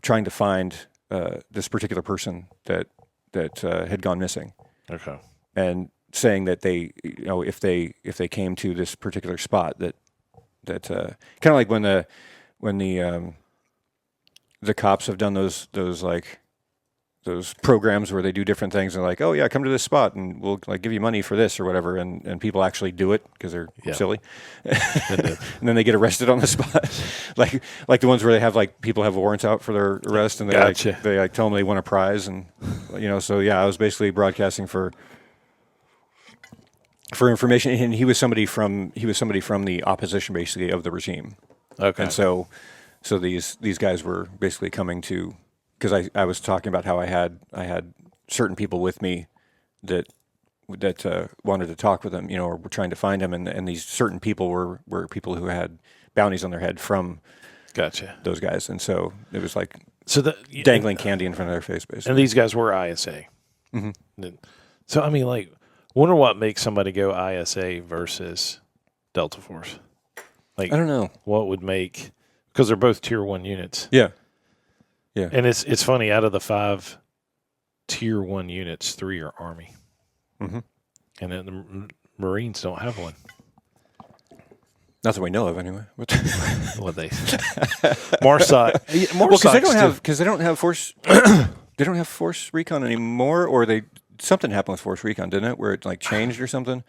trying to find this particular person that had gone missing, Okay. and saying that they, if they came to this particular spot, that kind of like when the cops have done those programs where they do different things and like, oh yeah, come to this spot and we'll like give you money for this or whatever, and people actually do it because they're Yeah. silly, and then they get arrested on the spot, like the ones where they have like people have warrants out for their arrest and they Gotcha. they tell them they won a prize and so yeah, I was basically broadcasting for information, and he was somebody from the opposition basically of the regime. Okay. And so these guys were basically coming to, because I was talking about how I had certain people with me that wanted to talk with him, or were trying to find him, and these certain people were people who had bounties on their head from Gotcha. those guys, and so it was like So dangling candy in front of their face, basically. And these guys were ISA. Mm-hmm. So I mean, like, wonder what makes somebody go ISA versus Delta Force. Like, I don't know. what would make, because they're both Tier 1 units. Yeah, yeah. And it's funny, out of the 5 Tier 1 units, 3 are Army. Mm-hmm. And then the Marines don't have one. Not that we know of, anyway. What they MARSOC. Well, because they don't have force. They don't have force recon anymore, or something happened with force recon, didn't it? Where it like changed or something.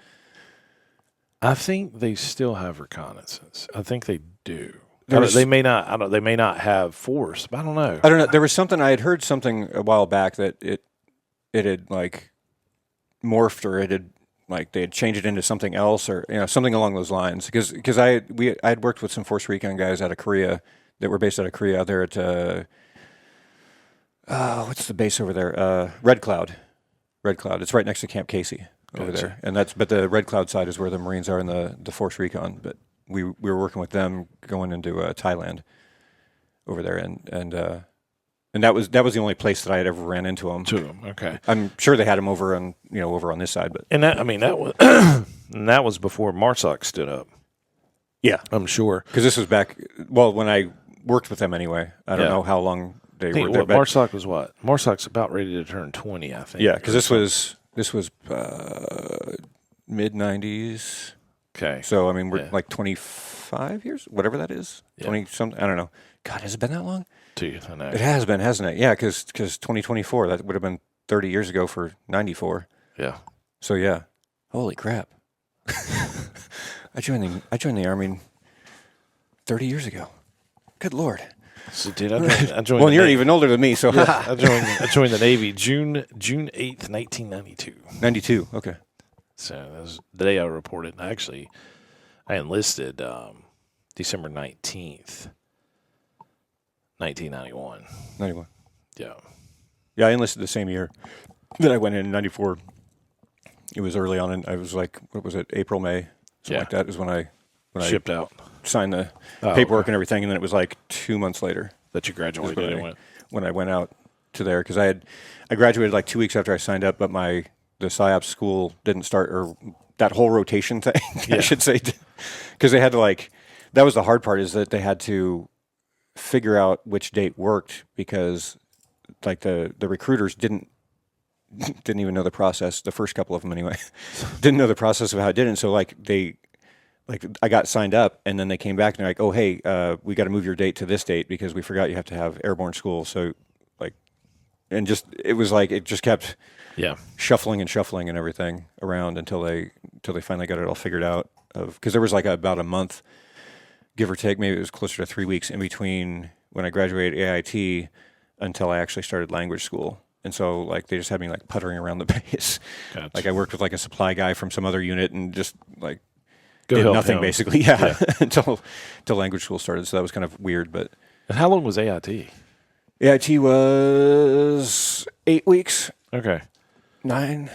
I think they still have reconnaissance. I think they do. Was- They may not. They may not have force, but I don't know. I don't know. There was something I had heard something a while back that it had like morphed, or it had like they had changed it into something else, or something along those lines. Because I had worked with some force recon guys out of Korea that were based out of Korea out there at what's the base over there? Red Cloud. It's right next to Camp Casey over Gotcha. there, and but the Red Cloud side is where the Marines are in the force recon. But we were working with them going into Thailand over there, and that was the only place that I had ever ran into them. To them, okay. I'm sure they had them over on this side, but And that was and that was before MARSOC stood up. yeah, I'm sure. because this was back when I worked with them anyway. I don't Yeah. know how long they I think were there. what But MARSOC was what? MARSOC's about ready to turn 20, I think. yeah, because this was mid '90s. Okay. So I mean, we're Yeah. like 25 years, whatever that is, Yeah. 20 something. I don't know. God, has it been that long? Dude, I know. It has been, hasn't it? Yeah, because 2024, that would have been 30 years ago for '94. Yeah. So yeah, holy crap! I joined the Army 30 years ago. Good Lord! So, dude, I joined. Well, the you're Navy. even older than me, so I joined the Navy June 8th, 1992. 92. Okay. So that was the day I reported. I enlisted December 19th, 1991. 91. Yeah. Yeah, I enlisted the same year that I went in '94. It was early on, and I was like, what was it, April, May, something Yeah. like that is when I Shipped out. signed the Oh, paperwork okay. and everything, and then it was like 2 months later That you graduated when and went. when I went out to there, because I graduated like 2 weeks after I signed up, but the PSYOPs school didn't start, or that whole rotation thing, Yeah. I should say, because they had to that was the hard part, is that they had to figure out which date worked, because like the recruiters didn't even know the process. The first couple of them anyway didn't know the process of how it did it. And so like they like I got signed up, and then they came back and they're like, oh, hey, we got to move your date to this date because we forgot you have to have airborne school. So like, and just, it was like, it just kept Yeah. shuffling and everything around until they finally got it all figured out. Because there was like about a month, give or take, maybe it was closer to 3 weeks in between when I graduated AIT until I actually started language school. And so like they just had me like puttering around the base. Gotcha. Like I worked with like a supply guy from some other unit and just like Go did help nothing him. basically. Yeah. until language school started. So that was kind of weird. But And how long was AIT? AIT was 8 weeks, Okay. 9,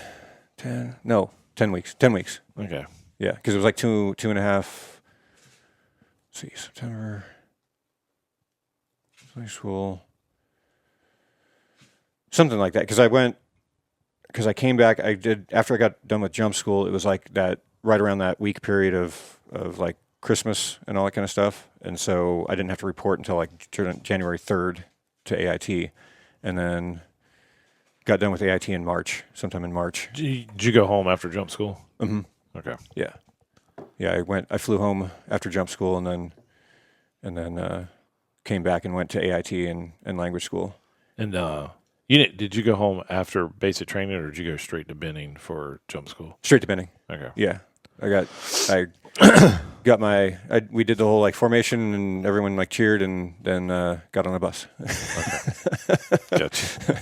10, no, 10 weeks, 10 weeks. Okay. Yeah. Because it was like two and a half. Let's see, September, high school, something like that. Because I came back, after I got done with jump school, it was like that, right around that week period of like Christmas and all that kind of stuff. And so I didn't have to report until like January 3rd to AIT. And then got done with AIT in March, sometime in March. Did you go home after jump school? Mm-hmm. Okay. Yeah. Yeah, I flew home after jump school and then came back and went to AIT and language school. And did you go home after basic training, or did you go straight to Benning for jump school? Straight to Benning. Okay. Yeah. I got we did the whole like formation and everyone like cheered and then got on a bus. Gotcha.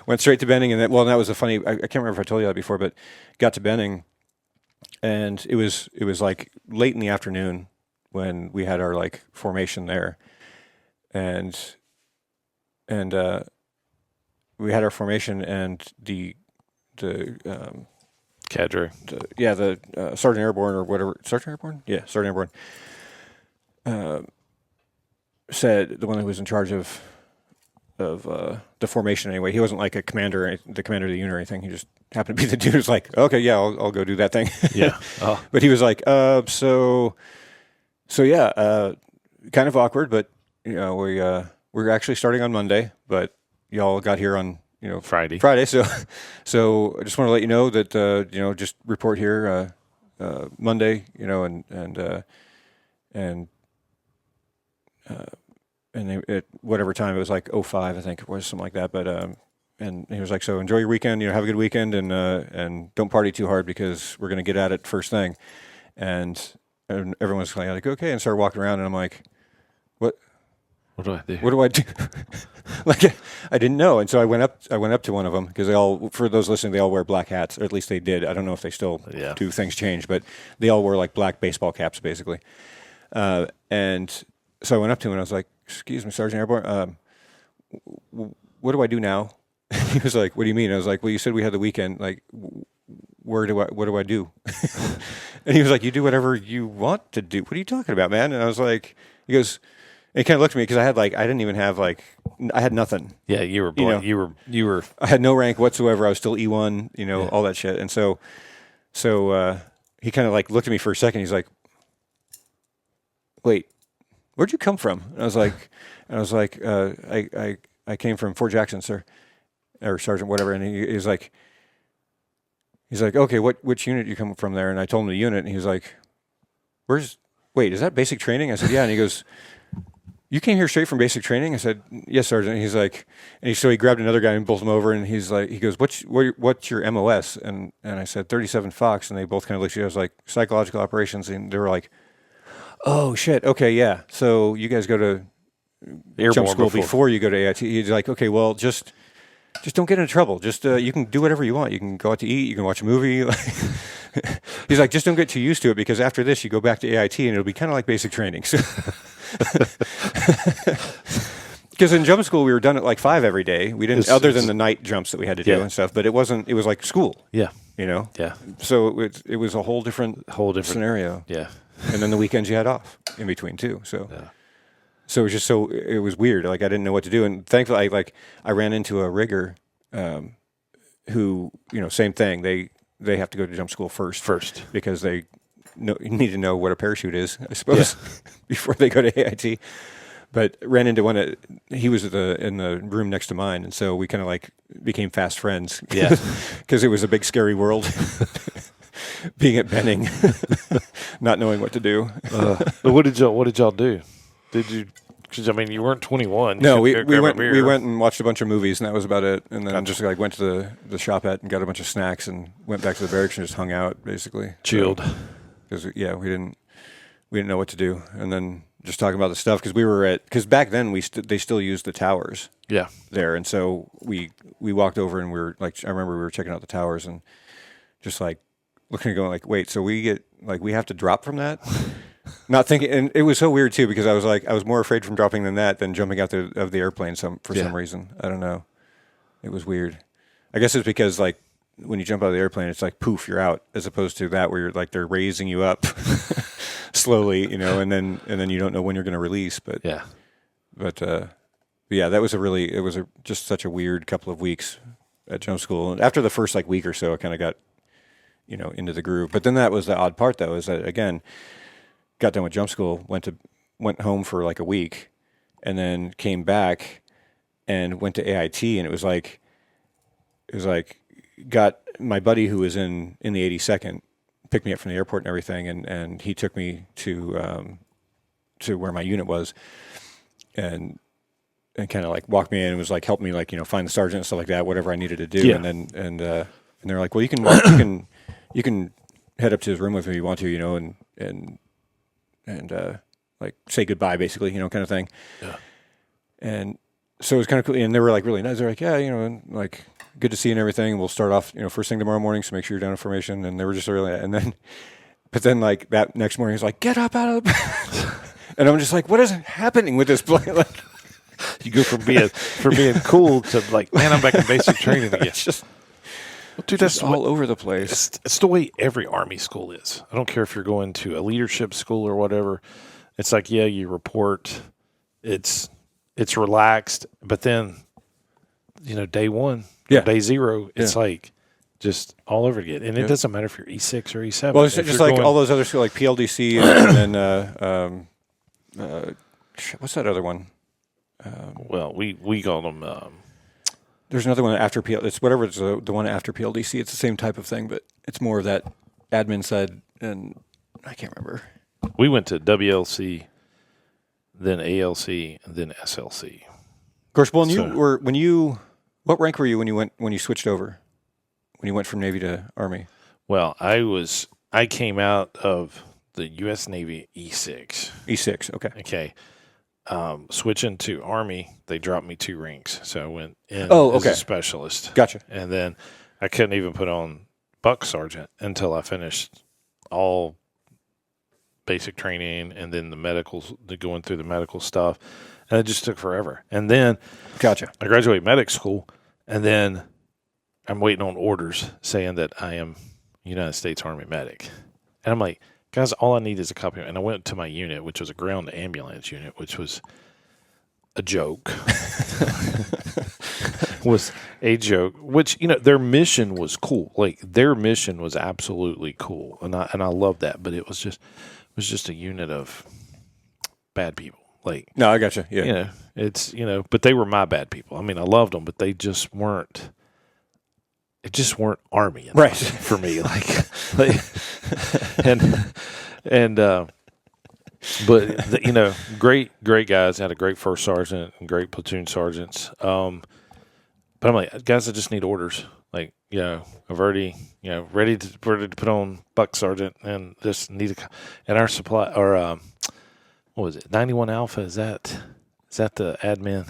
Went straight to Benning and then, that was a funny, I can't remember if I told you that before, but got to Benning and it was like late in the afternoon when we had our like formation there and we had our formation and the Cadre. the Sergeant Airborne or whatever. Sergeant Airborne? Yeah, Sergeant Airborne. Said, the one who was in charge of the formation anyway, he wasn't like the commander of the unit or anything. He just happened to be the dude who's like, okay, yeah, I'll go do that thing. Yeah. Oh. But he was like, so yeah, kind of awkward, but we're actually starting on Monday, but y'all got here on Friday. So I just want to let you know that just report here Monday, and at whatever time it was like 05, I think it was something like that. But and he was like, so enjoy your weekend, have a good weekend, and don't party too hard because we're going to get at it first thing. And everyone's kind of like, okay, and started walking around, and I'm like, what? What do I do? What do I do? Like I didn't know, and so I went up to one of them because for those listening, they all wear black hats, or at least they did. I don't know if they still do. Things change, but they all wore like black baseball caps, basically. And so I went up to him and I was like, "Excuse me, Sergeant Airborne, what do I do now?" He was like, "What do you mean?" I was like, "Well, you said we had the weekend. Like, what do I do?" And he was like, "You do whatever you want to do. What are you talking about, man?" And I was like, he goes. And he kind of looked at me because I didn't even have I had nothing. Yeah, you were blank. You were. I had no rank whatsoever. I was still E1, all that shit. And so he kind of like looked at me for a second. He's like, "Wait, where'd you come from?" And I was like, I came from Fort Jackson, sir, or Sergeant, whatever. And he's like, "Okay, which unit you come from there?" And I told him the unit, and he was like, "Wait, is that basic training?" I said, "Yeah." And he goes, "You came here straight from basic training?" I said, "Yes, Sergeant." And he's like, so he grabbed another guy and pulled him over, and he goes, "What's your MOS?" And I said, 37 Fox, and they both kind of looked at me. I was like, "Psychological operations," and they were like, "Oh shit, okay, yeah. So you guys go to Airborne jump school before you go to AIT." He's like, "Okay, well, just don't get into trouble. Just you can do whatever you want. You can go out to eat. You can watch a movie." He's like, "Just don't get too used to it because after this, you go back to AIT, and it'll be kind of like basic training." So. Because in jump school we were done at like 5 every day. We didn't, other than the night jumps that we had to do and stuff. But it wasn't. It was like school. Yeah. Yeah. So it was a whole different scenario. Yeah. And then the weekends you had off in between too. So it was just it was weird. Like I didn't know what to do. And thankfully, I ran into a rigger, who same thing. They have to go to jump school first because they need to know what a parachute is, I suppose, before they go to AIT. But ran into one. He was in the room next to mine, and so we kind of like became fast friends. Yeah, because it was a big scary world. being at Benning, not knowing what to do. But what did y'all do? Did you? Because I mean, you weren't 21. No, You couldn't we go grab a went beer. and watched a bunch of movies, and that was about it. And then Gotcha. just like went to the shopette and got a bunch of snacks, and went back to the barracks and just hung out basically. Chilled. Because we didn't know what to do, and then just talking about the stuff because back then they still used the towers Yeah. there, and so we walked over and we were like, I remember we were checking out the towers and just like looking and going like, wait, so we have to drop from that? Not thinking, and it was so weird too because I was more afraid from dropping than jumping out of the airplane for some reason. I don't know. It was weird. I guess it's because like when you jump out of the airplane, it's like poof, you're out, as opposed to that where you're like they're raising you up slowly, and then you don't know when you're going to release. But Yeah. yeah, that was just such a weird couple of weeks at jump school. And after the first like week or so, I kind of got into the groove. But then that was the odd part though, is that again, got done with jump school, went home for like a week, and then came back and went to AIT, and it was like got my buddy who was in the 82nd picked me up from the airport and everything, and he took me to where my unit was, and kind of like walked me in and was like helped me like find the sergeant and stuff like that, whatever I needed to do, Yeah. and they're like, well, you can head up to his room with me if you want to, and like say goodbye basically, kind of thing. Yeah. And so it was kind of cool, and they were like really nice. They're like, yeah, and like good to see you and everything. We'll start off, first thing tomorrow morning, so make sure you're down in formation. And they were just really, but then like that next morning, he's like, get up out of the bed. And I'm just like, what is happening with this plane? Like, You go from being cool to like, man, I'm back in basic training again. it's just Dude, that's all over the place. it's the way every Army school is. I don't care if you're going to a leadership school or whatever. It's like, yeah, you report. It's relaxed, but then, day one, Yeah. day zero, it's Yeah. like just all over again. And it Yeah. doesn't matter if you're E6 or E7. Well, it's If just you're like going- all those other schools, like PLDC, and then what's that other one? Well, we call them. There's another one after PL. It's whatever. It's the one after PLDC. It's the same type of thing, but it's more of that admin side, and I can't remember. We went to WLC, then ALC, and then SLC. Of course, well, what rank were you when you switched over? When you went from Navy to Army? Well, I came out of the U.S. Navy E6. E6. Okay. Okay. Switching to Army, they dropped me 2 ranks. So I went in Oh, as okay. a specialist. Gotcha. And then I couldn't even put on buck sergeant until I finished all basic training and then going through the medical stuff. And it just took forever. And then Gotcha. I graduated medic school, and then I'm waiting on orders saying that I am United States Army medic. And I'm like, guys, all I need is a copy. And I went to my unit, which was a ground ambulance unit, which was a joke. Was a joke, which, their mission was cool. Like, their mission was absolutely cool. And I loved that. But it was just a unit of bad people. Like, No, I gotcha. Yeah. but they were my bad people. I mean, I loved them, but they just weren't. It just weren't Army enough Right. for me. But great guys. Had a great first sergeant and great platoon sergeants. But I'm like, guys, I just need orders. Like, I've already, ready to put on buck sergeant and just need and our supply or what was it? 91 Alpha. Is that the admin?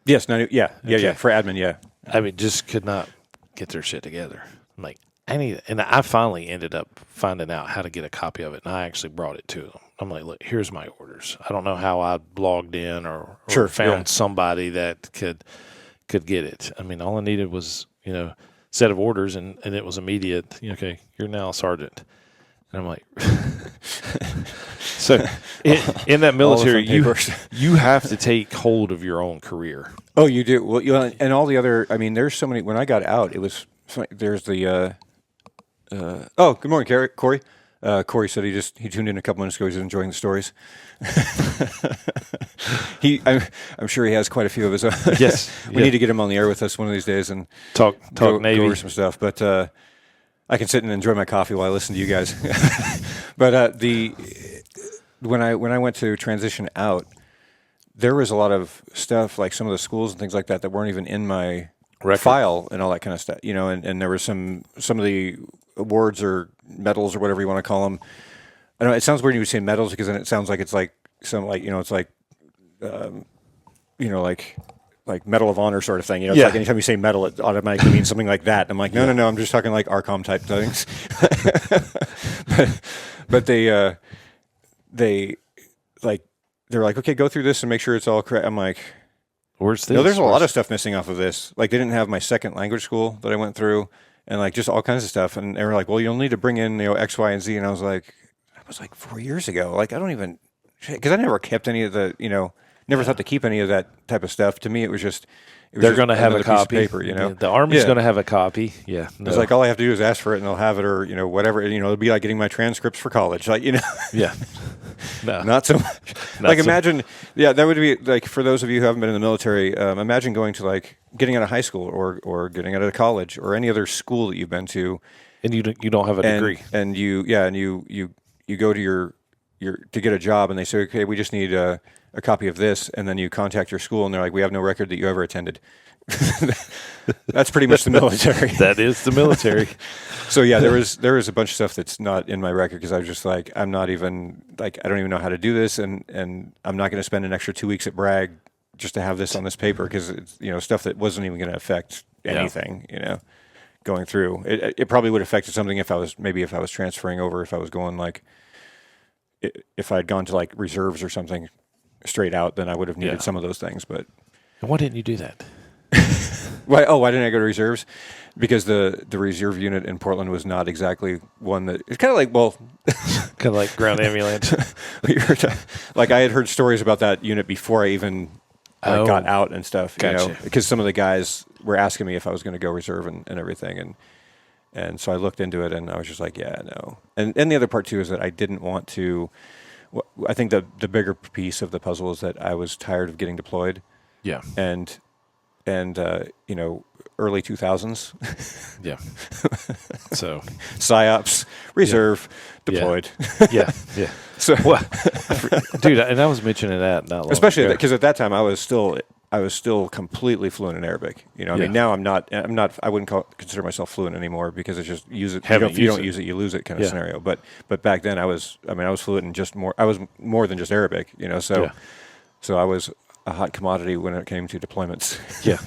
Yes. 90, yeah. Okay. For admin. Yeah. I mean, just could not get their shit together. I'm like, and I finally ended up finding out how to get a copy of it, and I actually brought it to them. I'm like, look, here's my orders. I don't know how I logged in or Sure, found yeah. somebody that could get it. I mean, all I needed was, set of orders, and it was immediate. Okay, you're now a sergeant. And I'm like, so in that military, papers. you have to take hold of your own career. Oh, you do. Well, and all the other. I mean, there's so many. When I got out, it was. There's the. Oh, good morning, Corey. Corey said he tuned in a couple minutes ago. He's enjoying the stories. I'm sure he has quite a few of his own. Yes, we need to get him on the air with us one of these days and talk go Navy. over some stuff. But I can sit and enjoy my coffee while I listen to you guys. But when I went to transition out, there was a lot of stuff like some of the schools and things like that weren't even in my Record. file and all that kind of stuff. You know, and there was some of the awards or medals or whatever you want to call them. I know it sounds weird when you say medals because then it sounds like it's like some like it's like like Medal of Honor sort of thing. It's like anytime you say medal, it automatically means something like that. I'm like, no, I'm just talking like ARCOM type things. but they're like, okay, go through this and make sure it's all correct. I'm like, where's this? no, there's a lot of stuff missing off of this. Like they didn't have my second language school that I went through, and like just all kinds of stuff. And they were like, well, you'll need to bring in X, Y, and Z. And I was like 4 years ago. Like I don't even, because I never kept any of the never thought to keep any of that type of stuff. To me, it was just they're going to have a another piece of copy. paper, Yeah, the Army's going to have a copy. Yeah, no. It's like all I have to do is ask for it, and they'll have it, or whatever. It'll be like getting my transcripts for college, like Yeah, no, not so much. Like imagine, that would be like for those of you who haven't been in the military. Imagine going to like getting out of high school or getting out of college or any other school that you've been to, and you don't have a degree, and you go to your to get a job, and they say, okay, we just need a copy of this, and then you contact your school, and they're like, we have no record that you ever attended. That's pretty much the military. That is the military. So yeah, there was a bunch of stuff that's not in my record because I was just like, I'm not even like, I don't even know how to do this, and I'm not going to spend an extra 2 weeks at Bragg just to have this on this paper because it's stuff that wasn't even going to affect anything. Going through it probably would have affected something if I was transferring over, if I was going like if I had gone to like reserves or something straight out, then I would have needed some of those things. But why didn't you do that? Why didn't I go to reserves? Because the reserve unit in Portland was not exactly one that it's kind of like kind of like ground ambulance. Like I had heard stories about that unit before I even got out and stuff. Gotcha. Because some of the guys were asking me if I was going to go reserve and everything, and so I looked into it and I was just like, yeah, no. And the other part too is that I didn't want to. I think the bigger piece of the puzzle is that I was tired of getting deployed. Yeah. And early 2000s. Yeah. So PSYOPs, reserve, deployed. Yeah. So, dude, and I was mentioning that not long especially ago. because at that time I was still completely fluent in Arabic. I mean, now I'm not. I wouldn't consider myself fluent anymore because it's just use it. If you don't use it, you lose it kind of scenario. But back then I was fluent in just more. I was more than just Arabic. So I was a hot commodity when it came to deployments. Yeah.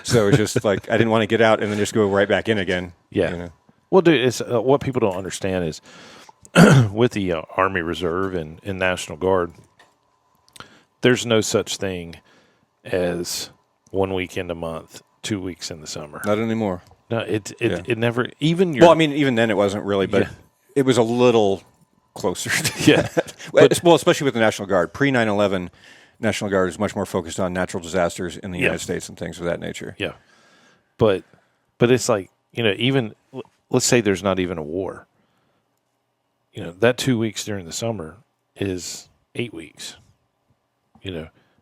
So it's just like I didn't want to get out and then just go right back in again. Yeah. Well, dude, it's what people don't understand is with the Army Reserve and National Guard, there's no such thing as 1 weekend a month, 2 weeks in the summer. Not anymore. No, it never even. Well, I mean, even then it wasn't really, but it was a little closer. Well, especially with the National Guard. Pre 9/11, National Guard is much more focused on natural disasters in the United States and things of that nature. Yeah, but it's like even let's say there's not even a war. That 2 weeks during the summer is 8 weeks.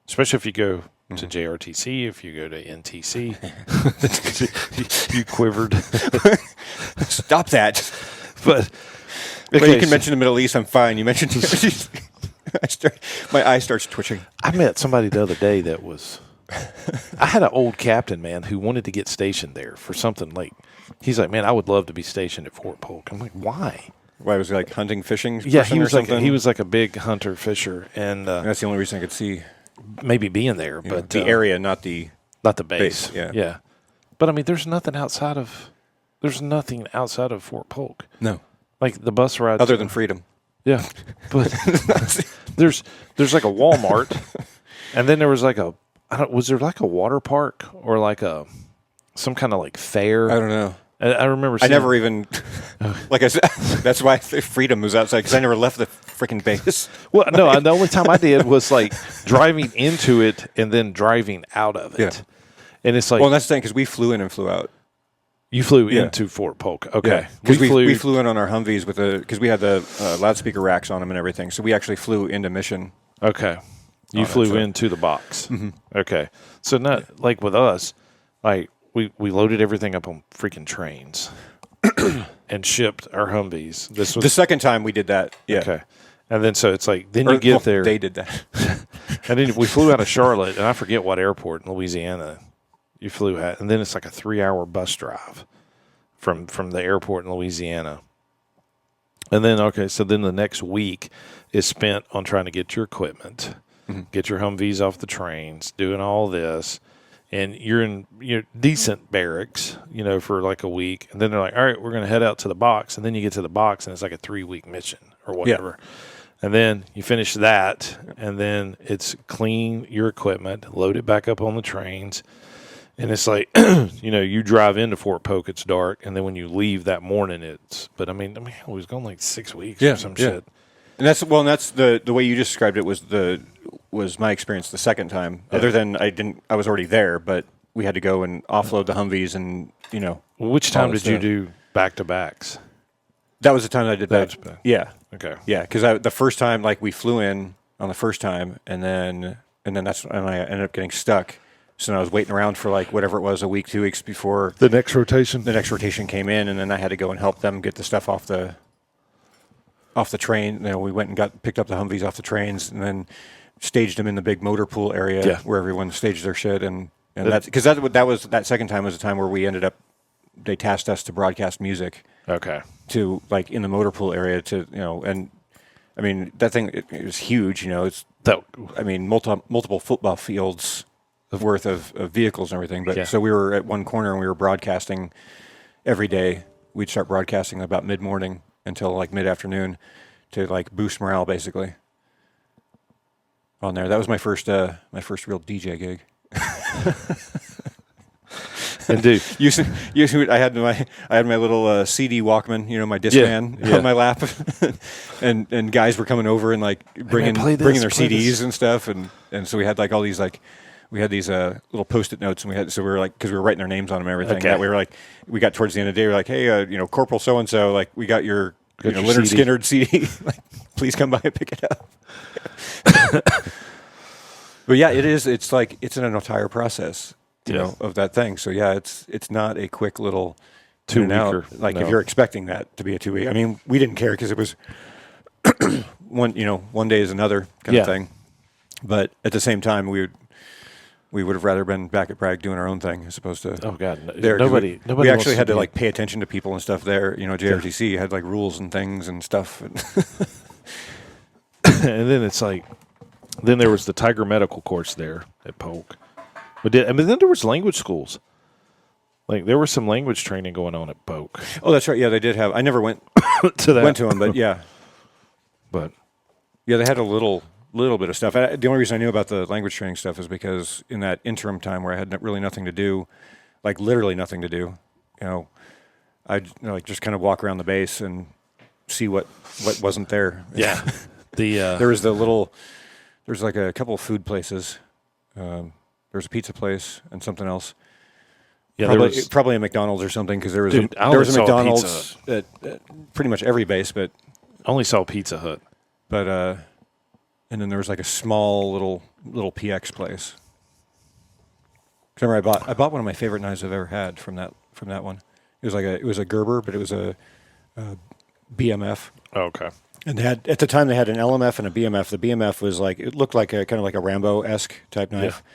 Especially if you go to JRTC, if you go to NTC, you quivered. Stop that! But you can mention the Middle East. I'm fine. You mentioned my eye starts twitching. I met somebody the other day that was. I had an old captain, man, who wanted to get stationed there for something like. He's like, man, I would love to be stationed at Fort Polk. I'm like, why? Why was he like hunting, fishing? Yeah, he was like a big hunter fisher, and that's the only reason I could see maybe being there, but the area, not the base. Yeah. But I mean, there's nothing outside of Fort Polk. No, like the bus rides, other than freedom. Yeah, but there's like a Walmart, and then there was like was there like a water park or like some kind of like fair? I don't know. I remember. I never even, like I said, that's why freedom was outside because I never left the freaking base. Well, no, the only time I did was like driving into it and then driving out of it. Yeah. And it's like, well, that's the thing because we flew in and flew out. You flew into Fort Polk, okay? Because we flew in on our Humvees because we had the loudspeaker racks on them and everything. So we actually flew into Mission. Okay, you flew into the box. Mm-hmm. Okay, so not like with us, like. We loaded everything up on freaking trains. and shipped our Humvees. This was The second time we did that. Yeah. okay. And then so it's like then Or, you get well, there. They did that. And then we flew out of Charlotte, and I forget what airport in Louisiana you flew at. And then it's like a 3-hour bus drive from the airport in Louisiana. And then, okay, so then the next week is spent on trying to get your equipment, get your Humvees off the trains, doing all this. And you're in decent barracks, for like a week. And then they're like, all right, we're going to head out to the box. And then you get to the box, and it's like a 3-week mission or whatever. Yeah. And then you finish that, and then it's clean your equipment, load it back up on the trains. And it's like, you drive into Fort Polk, it's dark, and then when you leave that morning, but I mean, it was going like 6 weeks or some shit. And that's the way you just described it was my experience the second time. Yeah. Other than I was already there, but we had to go and offload the Humvees and, Which time did you do back-to-backs? That was the time I did that. Yeah. Okay. Yeah, because the first time, like, we flew in on the first time, and then I ended up getting stuck. So then I was waiting around for like whatever it was, a week, 2 weeks before the next rotation. The next rotation came in, and then I had to go and help them get the stuff off the train. We went and picked up the Humvees off the trains, and then staged them in the big motor pool area where everyone staged their shit. And that's because that second time was the time where we ended up. They tasked us to broadcast music. Okay. To like in the motor pool area and I mean that thing it was huge. It's multiple football fields worth of vehicles and everything. But so we were at one corner and we were broadcasting every day. We'd start broadcasting about mid-morning until like mid-afternoon to like boost morale basically on there. That was my first real DJ gig. And dude, I had my little CD Walkman, my Discman on my lap, and guys were coming over and like bringing their CDs and stuff, and so we had like all these like we had these little Post-it notes, and we were like because we were writing their names on them and everything. Okay. That we were like we got towards the end of the day, we were like, hey, Corporal so and so, like we got your Leonard Skinner CD, like please come by and pick it up. But yeah, it's like it's an entire process. Of that thing. So yeah, it's not a quick little 2-weeker. Like if you're expecting that to be a 2-week. I mean, we didn't care because it was one day is another kind of thing. But at the same time, we would have rather been back at Bragg doing our own thing as opposed to. Oh God, nobody. We actually had to like pay attention to people and stuff there. JRTC had like rules and things and stuff. And then it's like, then there was the Tiger Medical course there at Polk. But then there was language schools. Like there was some language training going on at Polk. Oh, that's right. Yeah, they did have. I never went to that. Went to them, but yeah. But yeah, they had a little bit of stuff. The only reason I knew about the language training stuff is because in that interim time where I had really nothing to do, like literally nothing to do, I'd just kind of walk around the base and see what wasn't there. Yeah. There's like a couple of food places. There's a pizza place and something else. Yeah, probably a McDonald's or something because there was a McDonald's at pretty much every base, but I only saw Pizza Hut. But and then there was like a small little PX place. Remember, I bought one of my favorite knives I've ever had from that one. It was a Gerber, but it was a BMF. Oh, okay. And at the time they had an LMF and a BMF. The BMF was like it looked like a kind of like a Rambo-esque type knife. Yeah.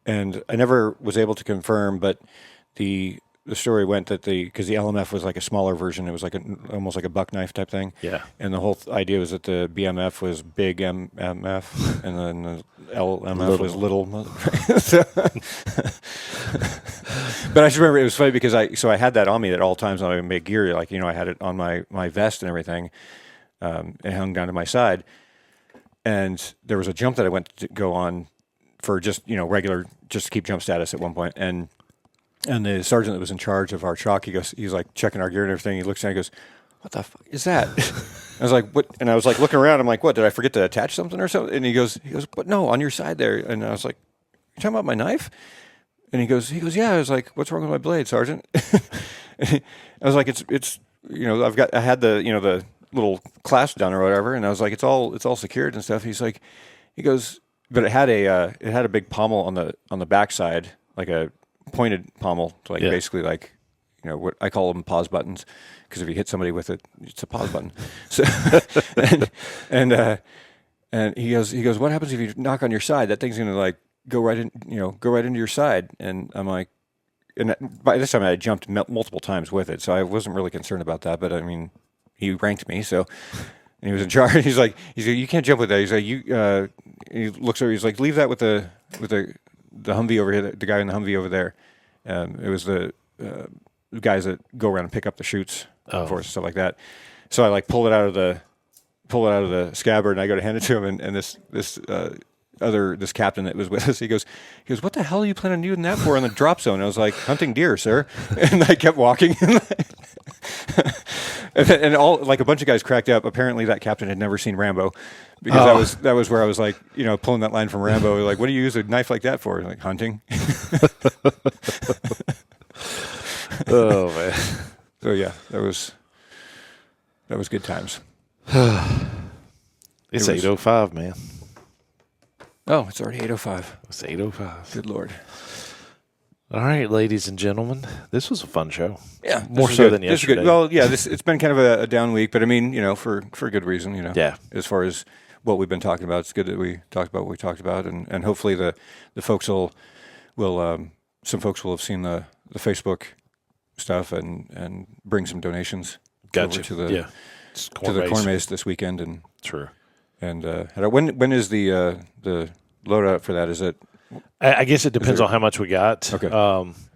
And I never was able to confirm, but the story went that because the LMF was like a smaller version, it was like almost like a buck knife type thing. Yeah. And the whole idea was that the BMF was big MF, and then the LMF was little. But I just remember it was funny because I had that on me at all times on my big gear, like I had it on my vest and everything, it hung down to my side, and there was a jump that I went to go on. For just regular, just to keep jump status at one point, and the sergeant that was in charge of our chalk, he's like checking our gear and everything. He looks at me and goes, "What the fuck is that?" I was like, "What?" And I was like looking around. I'm like, "What? Did I forget to attach something or something?" And he goes, "But no, on your side there." And I was like, "You talking about my knife?" And he goes, "Yeah." I was like, "What's wrong with my blade, Sergeant?" I was like, "It's I had the the little clasp done or whatever," and I was like, "It's all secured and stuff." He goes. But it had a big pommel on the backside, like a pointed pommel to basically like what I call them pause buttons, because if you hit somebody with it, it's a pause button. So, and he goes, what happens if you knock on your side? That thing's going to like go right into your side. And I'm like, and by this time I had jumped multiple times with it, so I wasn't really concerned about that. But I mean, he ranked me, so. And he was in charge. He's like, you can't jump with that. He's like, he looks over. He's like, leave that with the Humvee over here. The guy in the Humvee over there. It was the guys that go around and pick up the chutes for us and stuff like that. So I like pull it out of the scabbard, and I go to hand it to him, and this captain that was with us, he goes, what the hell are you planning on using that for in the drop zone? And I was like, hunting deer, sir. And I kept walking. And all like a bunch of guys cracked up. Apparently, that captain had never seen Rambo, because that was where I was like, pulling that line from Rambo. Like, what do you use a knife like that for? Like hunting. Oh man. So yeah, that was good times. It's 8:05, man. Oh, it's already 8:05. It's 8:05. Good Lord. All right, ladies and gentlemen, this was a fun show. Yeah, more so than This is yesterday. good. Well, yeah, it's been kind of a down week, but I mean, for good reason. Yeah. As far as what we've been talking about, it's good that we talked about what we talked about, and hopefully the folks will some folks will have seen the Facebook stuff and bring some donations Gotcha. over to the Corn corn maze this weekend. And True. And when is the loadout for that? Is it? I guess it depends on how much we got. Okay.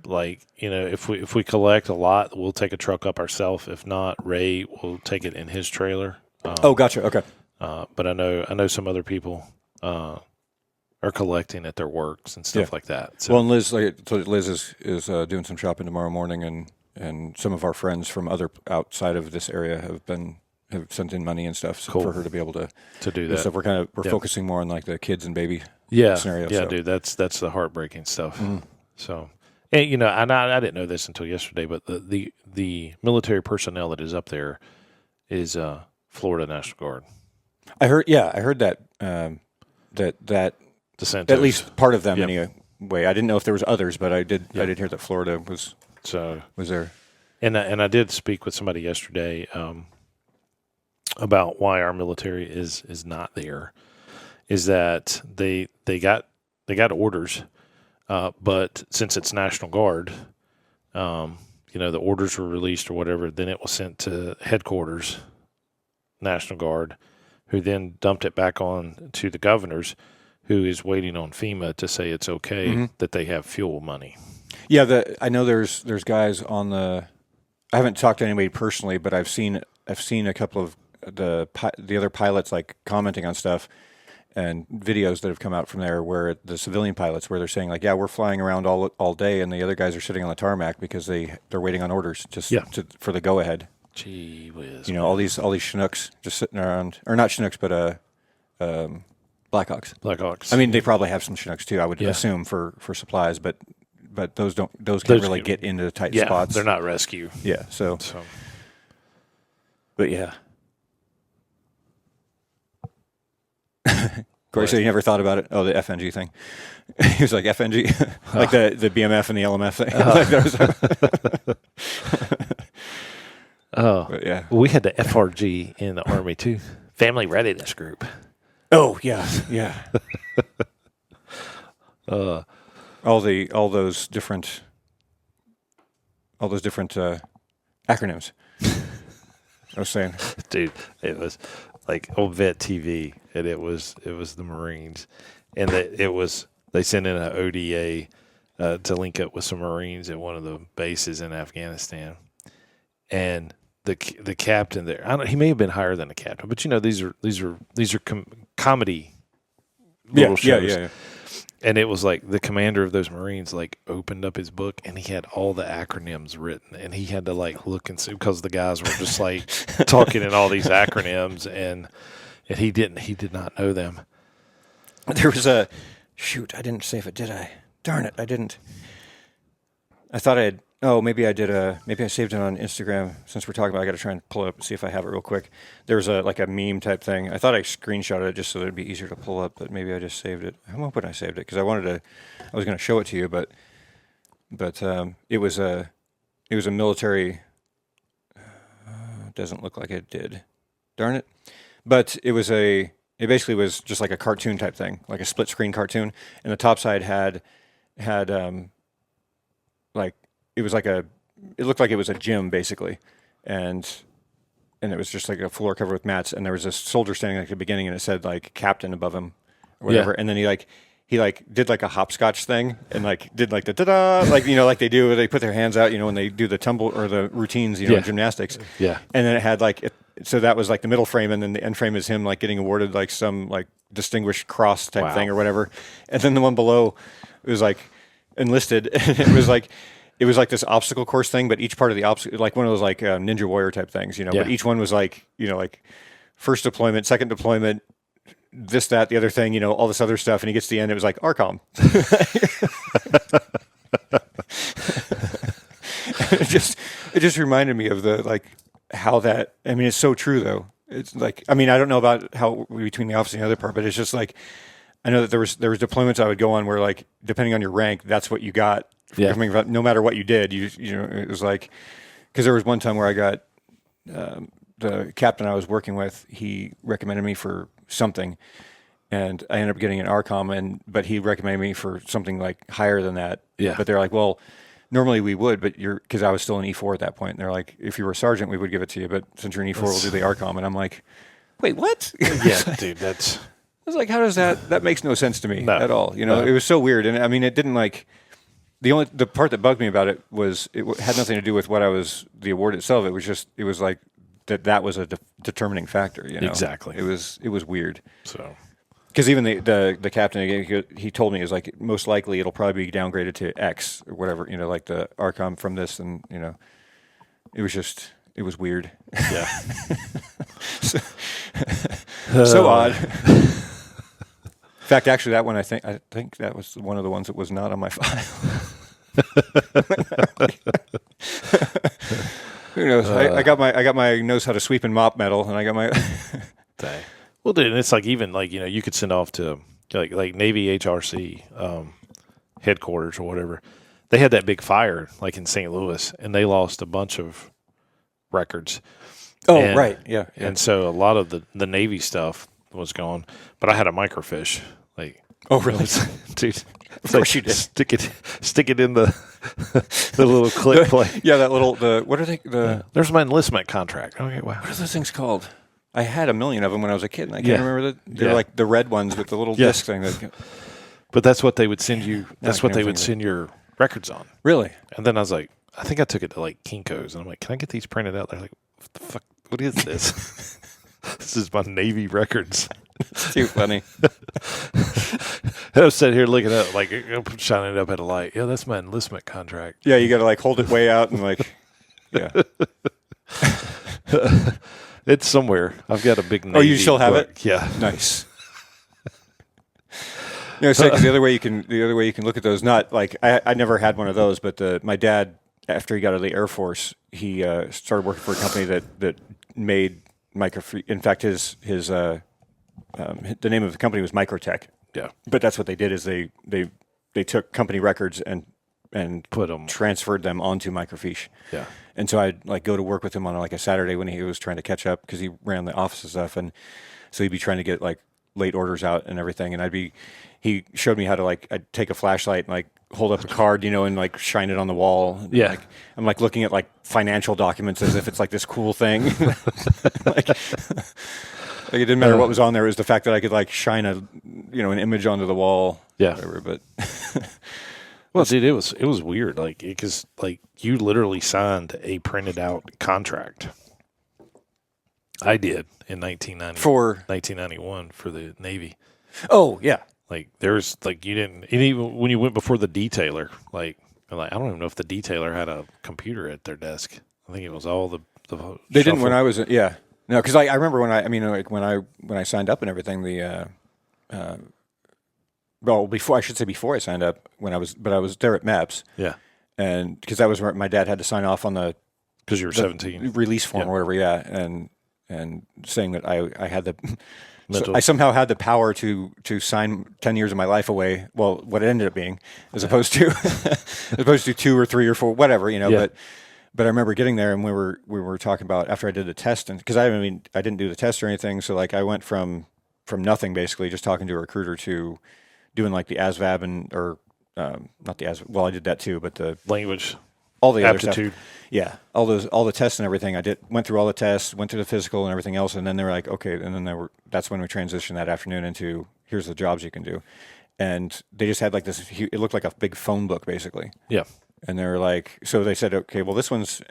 If we collect a lot, we'll take a truck up ourselves. If not, Ray will take it in his trailer. Gotcha. Okay. But I know some other people are collecting at their works and stuff like that. So. Well, and Liz is doing some shopping tomorrow morning, and some of our friends from other outside of this area have sent in money and stuff for her to be able to do that. So we're focusing more on like the kids and baby scenario. Yeah, so. dude, that's the heartbreaking stuff. So, and I didn't know this until yesterday, but the military personnel that is up there is Florida National Guard. I heard that that DeSantis. at least part of them Yep. anyway. I didn't know if there was others, but I did hear that Florida was there. And I did speak with somebody yesterday about why our military is not there. Is that they got orders, but since it's National Guard, the orders were released or whatever, then it was sent to headquarters, National Guard, who then dumped it back on to the governors, who is waiting on FEMA to say it's okay that they have fuel money. Yeah, I know there's guys on the. I haven't talked to anybody personally, but I've seen a couple of the other pilots like commenting on stuff and videos that have come out from there where the civilian pilots where they're saying like, yeah, we're flying around all day, and the other guys are sitting on the tarmac because they're waiting on orders for the go ahead. Gee whiz. All these Chinooks just sitting around, or not Chinooks, but Blackhawks. Blackhawks. I mean, they probably have some Chinooks too, I would assume for supplies, but those can't really get into the tight spots. They're not rescue. Yeah, so. But yeah. Corey said he never thought about it. Oh, the FNG thing. He was like, FNG? Like the BMF and the LMF thing. But yeah. Well, we had the FRG in the Army too. Family Readiness Group. Oh, yeah. All those different acronyms. I was saying, Dude, it was like old Vet TV, and it was the Marines, and they sent in an ODA to link up with some Marines at one of the bases in Afghanistan, and the captain there, he may have been higher than the captain, but these are comedy little shows. Yeah. And it was like the commander of those Marines like opened up his book and he had all the acronyms written, and he had to like look and see because the guys were just like talking in all these acronyms, and he did not know them. There was I didn't save it, did I? Darn it, I didn't. I thought I had. Oh, maybe I did. Maybe I saved it on Instagram. Since we're talking about it, I got to try and pull it up and see if I have it real quick. There was a meme type thing. I thought I screenshotted it just so that it'd be easier to pull up, but maybe I just saved it. I'm hoping I saved it because I was going to show it to you, but it was it was a military. Doesn't look like it did. Darn it! But it basically was just like a cartoon type thing, like a split screen cartoon, and the top side had like it was like it looked like it was a gym basically, and it was just like a floor covered with mats, and there was this soldier standing like at the beginning, and it said like captain above him, or whatever, and then he did like a hopscotch thing and like did like the ta-da, like like they do, they put their hands out, when they do the tumble or the routines, in gymnastics. Yeah. And then it had like so that was like the middle frame, and then the end frame is him like getting awarded like some like distinguished cross type thing or whatever. And then the one below was like enlisted, and it was like this obstacle course thing, but each part of the obstacle, like one of those like Ninja Warrior type things, but each one was like, like first deployment, second deployment, this, that, the other thing, all this other stuff. And he gets to the end, it was like ARCOM. it just reminded me of the, like how that, I mean, it's so true though. It's like, I mean, I don't know about how between the office and the other part, but it's just like, I know that there was deployments I would go on where like, depending on your rank, that's what you got. Yeah. No matter what you did, it was like, because there was one time where I got, the captain I was working with, he recommended me for something, and I ended up getting an ARCOM, but he recommended me for something like higher than that. Yeah. But they're like, well, normally we would, but because I was still an E4 at that point, and they're like, if you were a sergeant, we would give it to you, but since you're an E4, we'll do the ARCOM. And I'm like, wait, what? Yeah, dude, that's. I was like, how does that makes no sense to me at all. No. It was so weird, and I mean, it didn't like. The part that bugged me about it was it had nothing to do with the award itself. It was like that was a determining factor. Exactly. It was weird. So, because even the captain, he told me, is like, most likely it'll probably be downgraded to X or whatever. Like the ARCOM from this, and it was weird. yeah. So odd. In fact, actually, that one I think that was one of the ones that was not on my file. Who knows? I got my knows how to sweep and mop medal, and I got my. Dang. Well, dude, and it's like even like you could send off to like Navy HRC headquarters or whatever. They had that big fire like in St. Louis, and they lost a bunch of records. Oh, right, yeah. And so a lot of the Navy stuff was gone, but I had a microfiche. Like, oh, really, dude? Of course you did. Stick it in the little click play. Yeah, that little what are they? There's my enlistment contract. Okay, wow. What are those things called? I had a million of them when I was a kid, and I can't remember they're Yeah. like the red ones with the little disc thing. But that's what they would send you. That's I what can they never would think send your records on. Really? And then I was like, I think I took it to like Kinko's, and I'm like, can I get these printed out? They're like, what the fuck? What is this? This is my Navy records. It's too funny. I was sitting here looking at it, like shining it up at a light. Yeah, that's my enlistment contract. Yeah, you got to like hold it way out and like, yeah. It's somewhere. I've got a big Navy. Oh, you still have book. it? Yeah. Nice. It's like, 'cause the other way you can look at those. Not like I never had one of those, but my dad, after he got out of the Air Force, he started working for a company that made microfiche. In fact, the name of the company was Microtech. Yeah. But that's what they did, is they took company records and Put them. transferred them onto microfiche. Yeah. And so I'd like go to work with him on like a Saturday when he was trying to catch up, because he ran the office and stuff, and so he'd be trying to get like late orders out and everything, and he showed me how to like, I'd take a flashlight and like hold up a card, and like shine it on the wall. Yeah. Like, I'm like looking at like financial documents as if it's like this cool thing. Like it didn't matter what was on there. It was the fact that I could like shine an image onto the wall. Yeah. Whatever, but Well, dude, it was weird, like, because like you literally signed a printed out contract. I did in 1991 for the Navy. Oh yeah. Like there's like you didn't, and even when you went before the detailer, like I don't even know if the detailer had a computer at their desk. I think it was all the They didn't when I was no, because I remember when I signed up and everything, before I signed up, but I was there at MEPS. Yeah. And because that was where my dad had to sign off on the Because you were 17. release form Yeah. or whatever, yeah, and saying that I had the Mental- I somehow had the power to sign 10 years of my life away. Well, what it ended up being, as opposed to 2 or 3 or 4, whatever, Yeah. But I remember getting there and we were talking about after I did the test, and because I mean I didn't do the test or anything, so like I went from nothing basically just talking to a recruiter to doing like the ASVAB and or not the ASVAB. Well, I did that too, but the Language all the other aptitude. stuff. Yeah, all the tests and everything. Went through all the tests, went through the physical and everything else, and then they were like, okay, and then that's when we transitioned that afternoon into here's the jobs you can do, and they just had like this. It looked like a big phone book basically. Yeah. And they were like, so they said, okay, well, this one's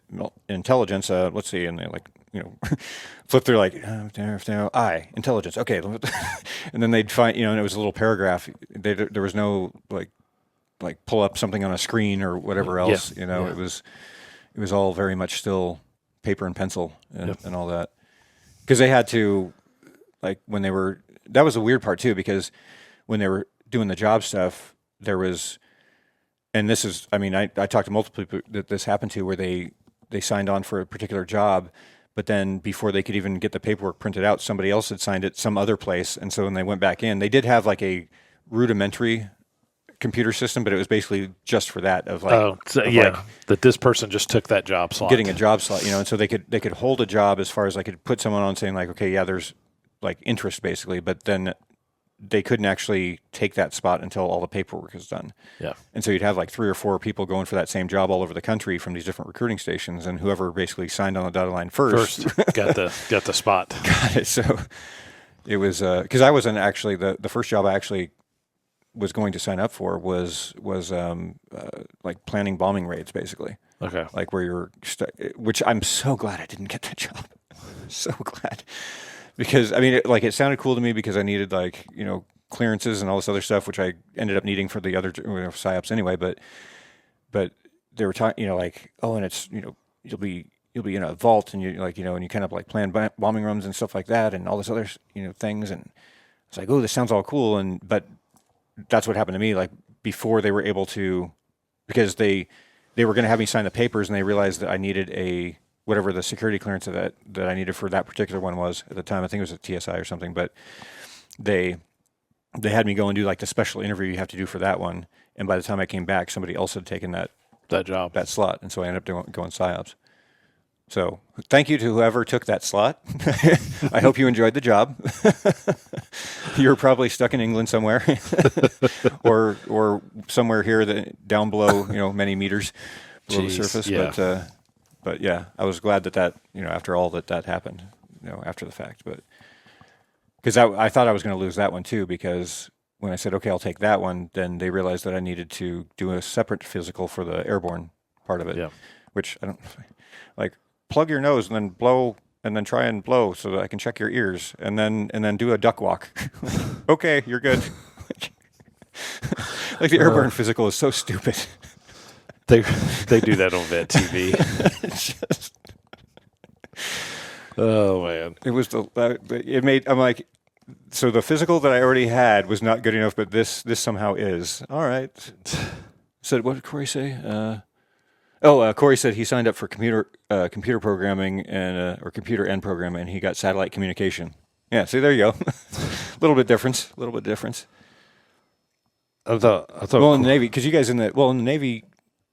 intelligence. Let's see. And they like, flip through like, intelligence. Okay. And then they'd find, and it was a little paragraph. There was no like pull up something on a screen or whatever else, Yeah. it was all very much still paper and pencil and all that. Because they had to, like that was the weird part too, because when they were doing the job stuff, there was, and this is, I mean, I talked to multiple people that this happened to where they signed on for a particular job, but then before they could even get the paperwork printed out, somebody else had signed it some other place. And so when they went back in, they did have like a rudimentary computer system, but it was basically just for that of like, that this person just took that job slot. Getting a job slot, and so they could hold a job as far as I could put someone on saying like, okay, yeah, there's like interest basically, but then they couldn't actually take that spot until all the paperwork is done. Yeah. And so you'd have like 3 or 4 people going for that same job all over the country from these different recruiting stations, and whoever basically signed on the dotted line first got the spot. got it. So it was because I wasn't actually the first job I actually was going to sign up for was like planning bombing raids basically. Okay. Like where which I'm so glad I didn't get that job. So glad. Because I mean, it sounded cool to me because I needed like clearances and all this other stuff, which I ended up needing for the other PSYOPs anyway. But they were talking, like, oh, and it's you'll be in a vault and you like and you kind of like plan bombing runs and stuff like that and all this other things, and it's like, oh, this sounds all cool, but that's what happened to me. Like before they were able to, because they were going to have me sign the papers and they realized that I needed whatever the security clearance that I needed for that particular one was at the time. I think it was a TSI or something, but they had me go and do like the special interview you have to do for that one. And by the time I came back, somebody else had taken that job, that slot. And so I ended up going PSYOPs. So thank you to whoever took that slot. I hope you enjoyed the job. You're probably stuck in England somewhere or somewhere here down below, many meters below the surface. Yeah. But yeah, I was glad that after all that happened, after the fact, but because I thought I was going to lose that one too, because when I said, okay, I'll take that one, then they realized that I needed to do a separate physical for the airborne part of it, which I don't like plug your nose and then blow and then try and blow so that I can check your ears and then do a duck walk. Okay, you're good. Like the airborne physical is so stupid. They do that on Vet TV. Oh man, it was I'm like, so the physical that I already had was not good enough, but this somehow is. All right. So what did Corey say? Corey said he signed up for computer programming and or computer and programming, and he got satellite communication. Yeah, see, there you go. A little bit difference. I thought. Well, in the Navy, because you guys in the Navy.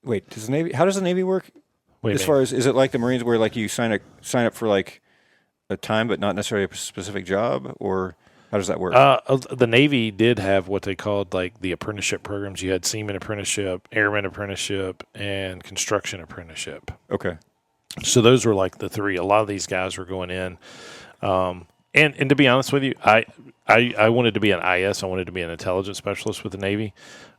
Wait, how does the Navy work? As far as, is it like the Marines where like you sign up for like a time but not necessarily a specific job, or how does that work? The Navy did have what they called like the apprenticeship programs. You had seaman apprenticeship, airman apprenticeship, and construction apprenticeship. Okay. So those were like the 3. A lot of these guys were going in. And to be honest with you, I wanted to be an IS. I wanted to be an intelligence specialist with the Navy.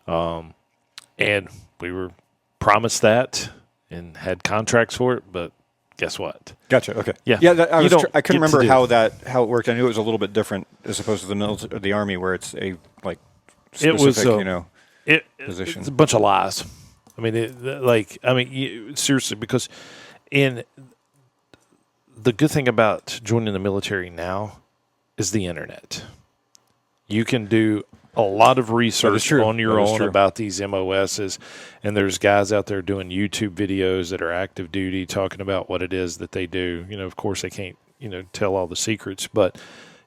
And we were promised that and had contracts for it, but guess what? Gotcha. Okay. Yeah. Yeah. I couldn't remember how it worked. I knew it was a little bit different as opposed to the military, or the Army, where it's a like specific, position. It's a bunch of lies. I mean, seriously, because the good thing about joining the military now is the internet. You can do a lot of research on your own about these MOSs, and there's guys out there doing YouTube videos that are active duty talking about what it is that they do. Of course, they can't, tell all the secrets, but,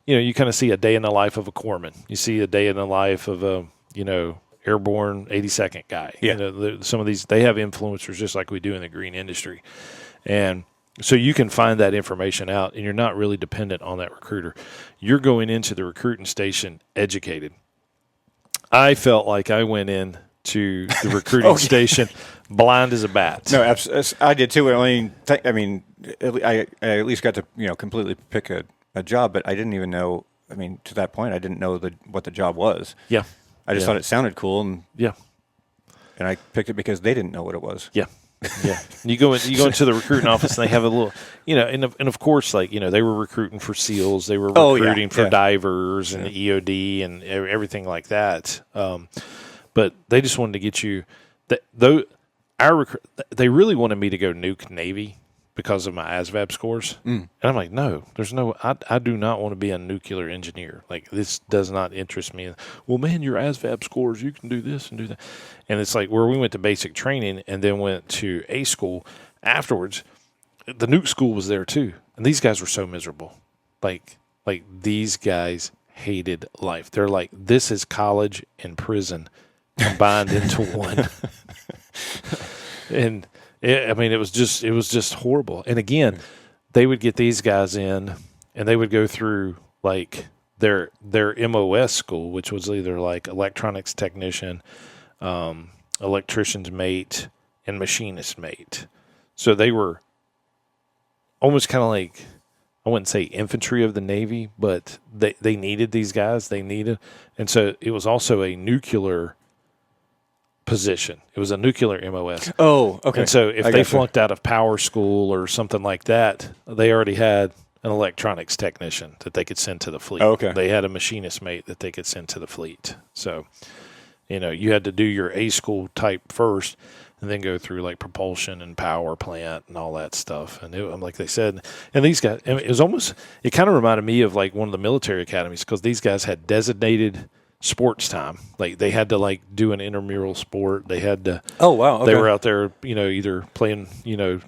you kind of see a day in the life of a corpsman. You see a day in the life of a, airborne 82nd guy. Yeah. You know, some of these, they have influencers just like we do in the green industry. And so you can find that information out, and you're not really dependent on that recruiter. You're going into the recruiting station educated. I felt like I went in to the recruiting station blind as a bat. No, I did too. I mean, I at least got to completely pick a job, but I didn't even know. I mean, to that point, I didn't know what the job was. Yeah. I just thought it sounded cool, and I picked it because they didn't know what it was. Yeah. Yeah. You go into the recruiting office, and they have a little, and of course, like, they were recruiting for SEALs, they were recruiting for divers and EOD and everything like that. But they just wanted to get you they really wanted me to go nuke Navy because of my ASVAB scores. And I'm like, no, I do not want to be a nuclear engineer. Like, this does not interest me. Well, man, your ASVAB scores, you can do this and do that. And it's like where we went to basic training and then went to A school afterwards. The nuke school was there too. And these guys were so miserable. Like these guys hated life. They're like, this is college and prison combined into one. And it was just horrible. And again, they would get these guys in, and they would go through like their MOS school, which was either like electronics technician, electrician's mate, and machinist mate. So they were almost kind of like, I wouldn't say infantry of the Navy, but they needed these guys. And so it was also a nuclear position. It was a nuclear MOS. Oh, okay. And so if they flunked out of power school or something like that, they already had an electronics technician that they could send to the fleet. Oh, okay. They had a machinist mate that they could send to the fleet. So, you had to do your A school type first and then go through like propulsion and power plant and all that stuff. And like they said, and these guys, it kind of reminded me of like one of the military academies, because these guys had designated sports time. Like, they had to like do an intramural sport. They had to. Oh, wow. Okay. They were out there, either playing,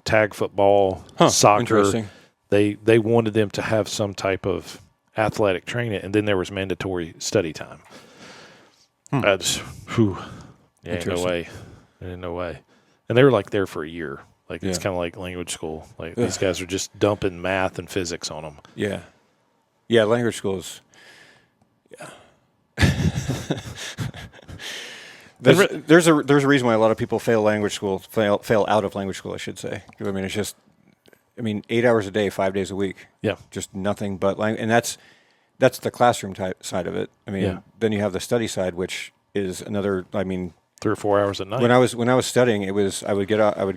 tag football, soccer. Interesting. They wanted them to have some type of athletic training, and then there was mandatory study time. Ain't no way. And they were like there for a year. Like, it's kind of like language school. Like, these guys are just dumping math and physics on them. Yeah. Yeah, language schools. Yeah. There's a reason why a lot of people fail out of language school, I should say. I mean, it's just 8 hours a day, 5 days a week. Yeah. Just nothing but language. And that's the classroom type side of it. Then you have the study side, which is another, 3 or 4 hours at night. When I was studying, I would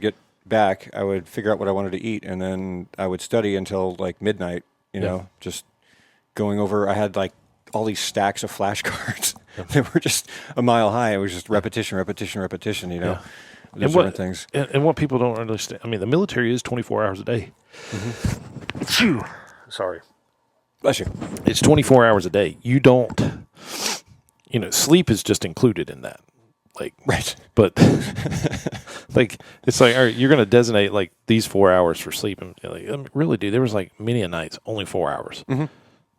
get back, I would figure out what I wanted to eat, and then I would study until like midnight, just going over. I had like all these stacks of flashcards that were just a mile high. It was just repetition, different things. And what people don't understand, the military is 24 hours a day. Mm-hmm. Sorry. Bless you. It's 24 hours a day. You don't, sleep is just included in that. Like, right. But like, it's like, all right, you're going to designate like these 4 hours for sleep. And really, dude, there was like many a nights, only 4 hours. Mm-hmm.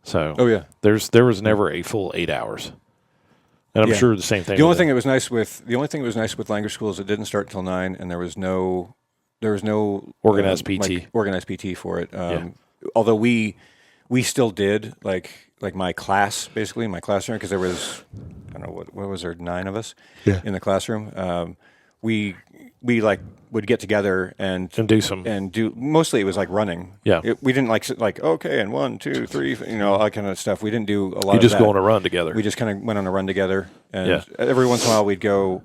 So, there was never a full 8 hours. And I'm sure the same thing. The only thing that was nice with language school is it didn't start until 9, and there was no organized PT. Organized PT for it. Although we still did like my class, basically my classroom, because there was, I don't know, what was there, 9 of us in the classroom. We like would get together and do mostly it was like running. Yeah. We didn't like okay, and 1, 2, 3, all that kind of stuff. We didn't do a lot of that. You just go on a run together. We just kind of went on a run together, and every once in a while we'd go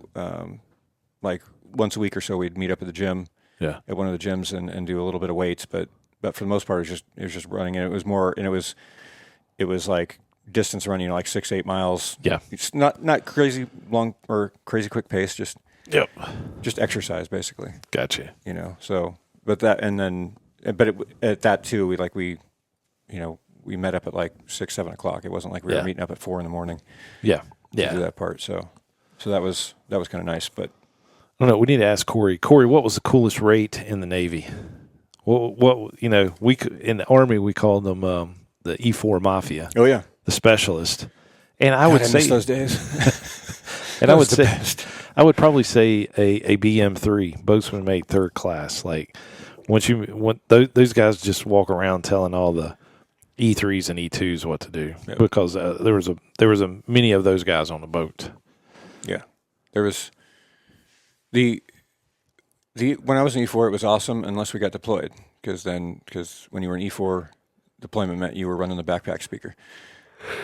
like once a week or so we'd meet up at the gym. Yeah. At one of the gyms and do a little bit of weights, but for the most part it was just running, and it was like distance running, like 6-8 miles. Yeah. It's not crazy long or crazy quick pace, just exercise basically. Gotcha. So at that too, we met up at like 6-7 o'clock. It wasn't like we were meeting up at 4 a.m. Yeah. To do that part. So that was kind of nice, but I don't know. We need to ask Corey. Corey, what was the coolest rate in the Navy? What we in the Army we called them the E4 Mafia. Oh yeah, the specialist. And I would say miss those days. And I would say, I would probably say a BM3, boatswain mate third class. Like those guys just walk around telling all the E3s and E2s what to do because there was a many of those guys on the boat. Yeah, there was the when I was in E4, it was awesome unless we got deployed because when you were in E4, deployment meant you were running the backpack speaker.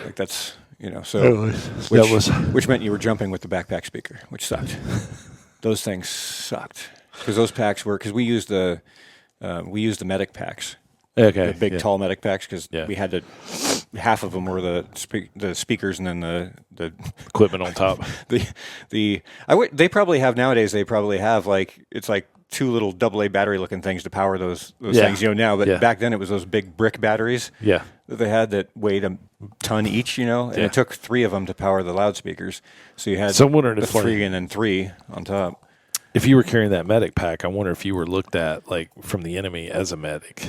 Like that's which meant you were jumping with the backpack speaker, which sucked. Those things sucked because those packs were because we used the medic packs. Okay, the big tall medic packs because we had to. Half of them were the speakers and then the equipment on top. They probably have nowadays. They probably have it's like two little AA battery looking things to power those things now. But back then it was those big brick batteries. Yeah. That they had that weighed a ton each. And it took 3 of them to power the loudspeakers. So you had the 3 and then 3 on top. If you were carrying that medic pack, I wonder if you were looked at like from the enemy as a medic.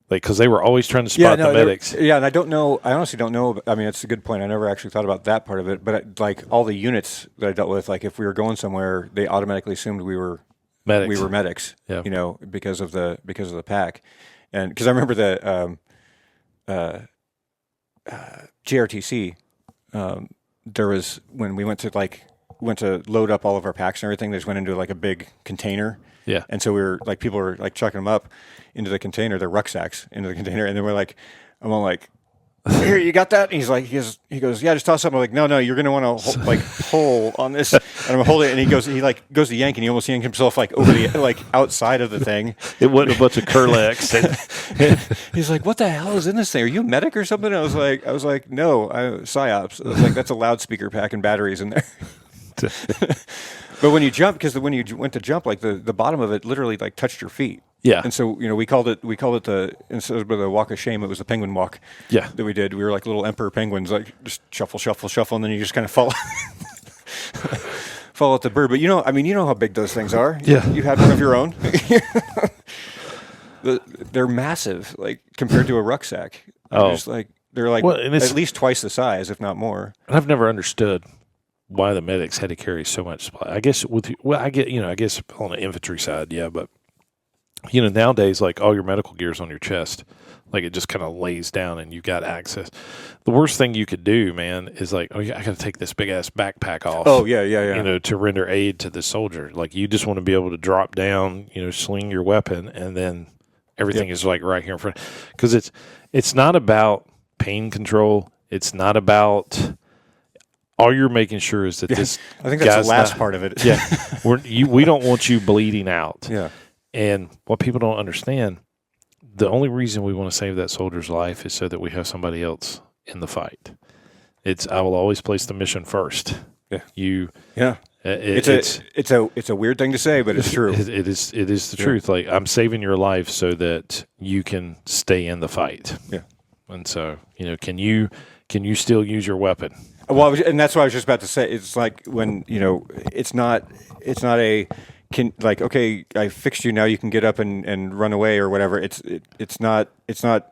Like, because they were always trying to spot the medics. Yeah, and I don't know. I honestly don't know. I mean, it's a good point. I never actually thought about that part of it. But like all the units that I dealt with, like if we were going somewhere, they automatically assumed we were medics. We were medics. Yeah. Because of the pack, and because I remember the JRTC. There was when we went to load up all of our packs and everything. They just went into like a big container. Yeah. And so we were like, people were like chucking them up into the container, their rucksacks into the container. And then we're like, I'm all like, here, you got that? And he goes, yeah, just toss something. I'm like, no, you're going to want to pull on this. And I'm holding it. And he goes to yank and he almost yanked himself like over the, like outside of the thing. It wasn't a bunch of Curlex. He's like, what the hell is in this thing? Are you a medic or something? I was like, no, PsyOps. I was like, that's a loudspeaker pack and batteries in there. But when you jump, because when you went to jump, like the bottom of it literally like touched your feet. Yeah. And so we called it instead of the walk of shame, it was the penguin walk. Yeah. That we did. We were like little emperor penguins, like just shuffle, and then you just kind of fall at the bird. But you know how big those things are. Yeah. You had one of your own. They're massive, like compared to a rucksack. They're like at least twice the size, if not more. And I've never understood why the medics had to carry so much supply. I guess I guess on the infantry side, yeah, but nowadays, like all your medical gear's on your chest, like it just kind of lays down and you've got access. The worst thing you could do, man, is like, I got to take this big ass backpack off. Oh yeah. To render aid to the soldier. Like you just want to be able to drop down, sling your weapon, and then everything is like right here in front. Because it's not about pain control. It's not about. All you're making sure is that this. I think that's the last part of it. Yeah, we don't want you bleeding out. Yeah, and what people don't understand, the only reason we want to save that soldier's life is so that we have somebody else in the fight. I will always place the mission first. Yeah. It's a weird thing to say, but it's true. It is the truth. Like I'm saving your life so that you can stay in the fight. Yeah, and so can you still use your weapon? Well, and that's what I was just about to say. It's like when it's not okay, I fixed you, now you can get up and run away or whatever. It's not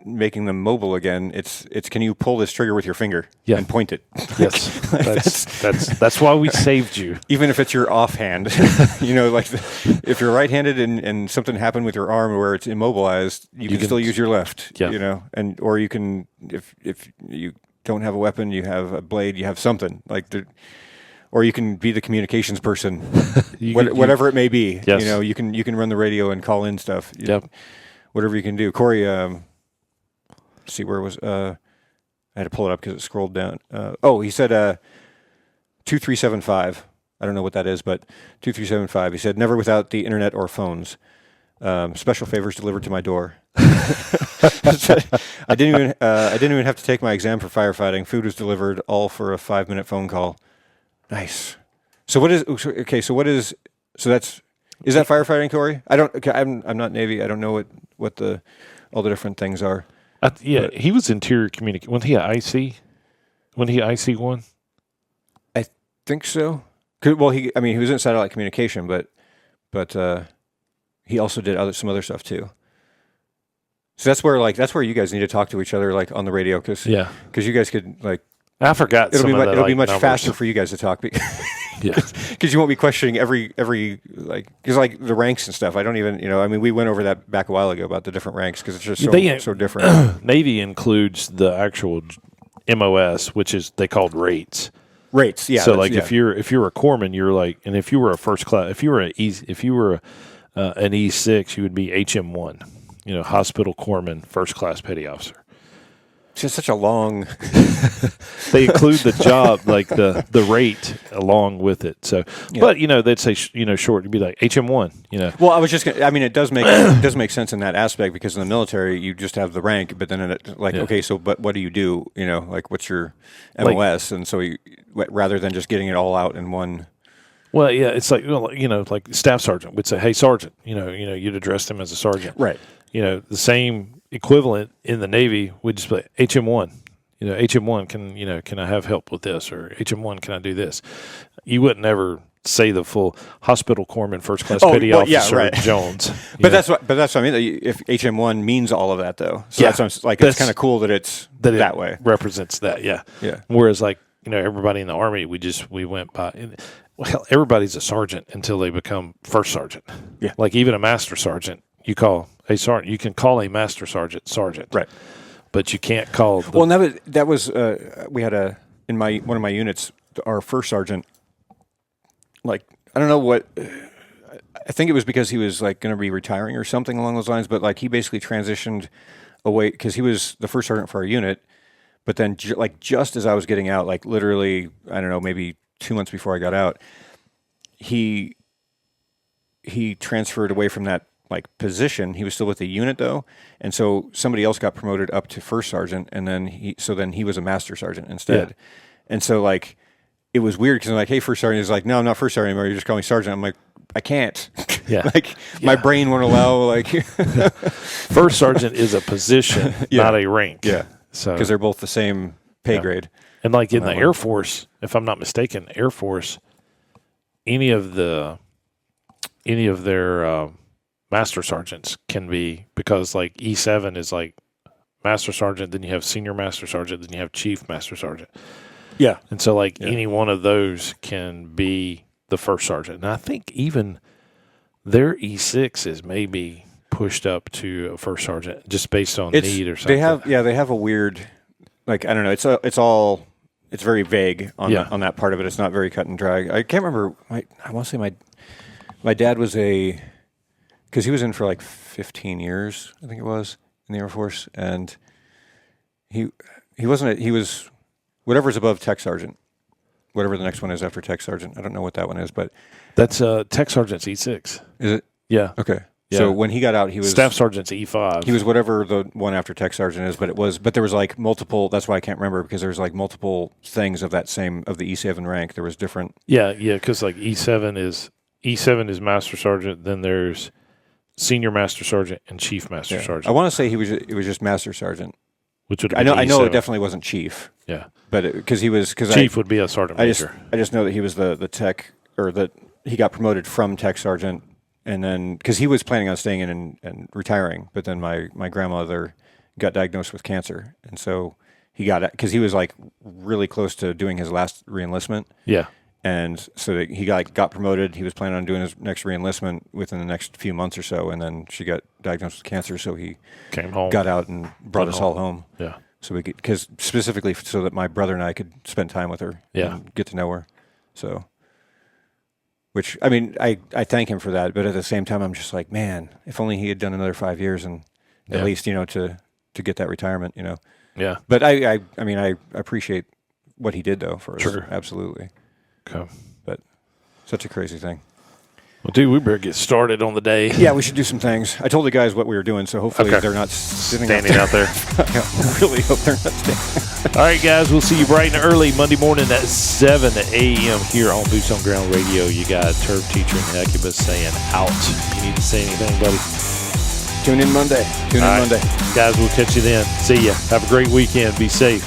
making them mobile again. It's can you pull this trigger with your finger and point it? Yes, that's why we saved you. Even if it's your offhand, if you're right-handed and something happened with your arm where it's immobilized, you can still use your left. Yeah. Or you can if you don't have a weapon, you have a blade, you have something or you can be the communications person, whatever it may be. Yes. You can run the radio and call in stuff. Whatever you can do. Corey, see where it was. I had to pull it up because it scrolled down. He said 2375. I don't know what that is, but 2375. He said never without the internet or phones. Special favors delivered to my door. I didn't even have to take my exam for firefighting. Food was delivered, all for a 5-minute phone call. Nice. So what is that firefighting, Corey? I'm not Navy. I don't know what all the different things are. He was interior communication. Wasn't he at IC? Wasn't he IC one? I think so. He was in satellite communication, but he also did some other stuff too. So that's where you guys need to talk to each other like on the radio because you guys could like. I forgot. It'll be much faster for you guys to talk. Yeah. Because you won't be questioning every like, because like the ranks and stuff. I don't even, I mean, we went over that back a while ago about the different ranks because it's just so different. Navy includes the actual MOS, which is they called rates. Rates, yeah. So like if you're a corpsman, you're like, and if you were a first class, if you were an E6, you would be HM1. Hospital corpsman, first class petty officer. It's just such a long. They include the job, like the rate along with it. So, but they'd say short. It'd be like HM1. Well, I was just gonna, I mean, it does make sense in that aspect because in the military you just have the rank, but then okay, so but what do you do? Like what's your MOS? And so rather than just getting it all out in one. Well, yeah, it's like like staff sergeant would say, "Hey, sergeant," you'd address him as a sergeant, right? The same equivalent in the Navy would just be HM1. HM1 can I have help with this, or HM1 can I do this? You wouldn't ever say the full hospital corpsman first class petty officer Jones. But that's what I mean. If HM1 means all of that though, so that's like it's kind of cool that it's that way represents that. Yeah. Yeah. Whereas like everybody in the Army, we went by. Well, everybody's a sergeant until they become first sergeant. Yeah. Like even a master sergeant, you call a sergeant. You can call a master sergeant sergeant. Right. But you can't call. Well, that was we had in one of my units, our first sergeant. Like I don't know what. I think it was because he was like going to be retiring or something along those lines. But like he basically transitioned away because he was the first sergeant for our unit. But then just as I was getting out, like literally, I don't know, maybe 2 months before I got out, he transferred away from that like position. He was still with the unit though, and so somebody else got promoted up to first sergeant, and then he was a master sergeant instead. Yeah. And so like it was weird because I'm like, hey, first sergeant. He's like, no, I'm not first sergeant anymore. You just call me sergeant. I'm like, I can't. Yeah. My brain won't allow like. First sergeant is a position, not a rank. Yeah. So because they're both the same pay grade. And like in the Air Force, if I'm not mistaken, Air Force, any of their master sergeants can be, because like E7 is like master sergeant, then you have senior master sergeant, then you have chief master sergeant. Yeah. And so like any one of those can be the first sergeant. And I think even their E6 is maybe pushed up to a first sergeant just based on need or something. They have a weird, like, I don't know. It's very vague on that part of it. It's not very cut and dry. I can't remember. I want to say my dad was because he was in for like 15 years, I think it was, in the Air Force, and he was whatever's above tech sergeant, whatever the next one is after tech sergeant. I don't know what that one is, but that's tech sergeant's E6. Is it? Yeah. Okay. Yeah. So when he got out, he was staff sergeant's E5. He was whatever the one after tech sergeant is, but there was like multiple. That's why I can't remember, because there was like multiple things of the E7 rank. There was different. Yeah, because like E7 is master sergeant. Then there's senior master sergeant and chief master sergeant. I want to say it was just master sergeant. Which would I know it definitely wasn't chief. Yeah, but because chief would be a sergeant major. I just know that he was the tech, or that he got promoted from tech sergeant. And then, because he was planning on staying in and retiring, but then my grandmother got diagnosed with cancer, and so he got, because he was like really close to doing his last reenlistment. Yeah. And so he got promoted. He was planning on doing his next reenlistment within the next few months or so, and then she got diagnosed with cancer, so he came home, got out, and brought us all home. Yeah. So we could, because specifically so that my brother and I could spend time with her. Yeah. And get to know her. So. Which, I mean, I thank him for that, but at the same time, I'm just like, man, if only he had done another 5 years and at least, to get that retirement, Yeah. But I mean, I appreciate what he did, though, for us. Sure. Absolutely. Okay. But such a crazy thing. Well, dude, we better get started on the day. Yeah, we should do some things. I told the guys what we were doing, so hopefully they're not standing out there. I really hope they're not standing. All right, guys, we'll see you bright and early Monday morning at 7 a.m. here on Boots on Ground Radio. You got Turf Teacher and Hecubus saying out. You need to say anything, buddy? Tune in Monday. Guys, we'll catch you then. See ya. Have a great weekend. Be safe.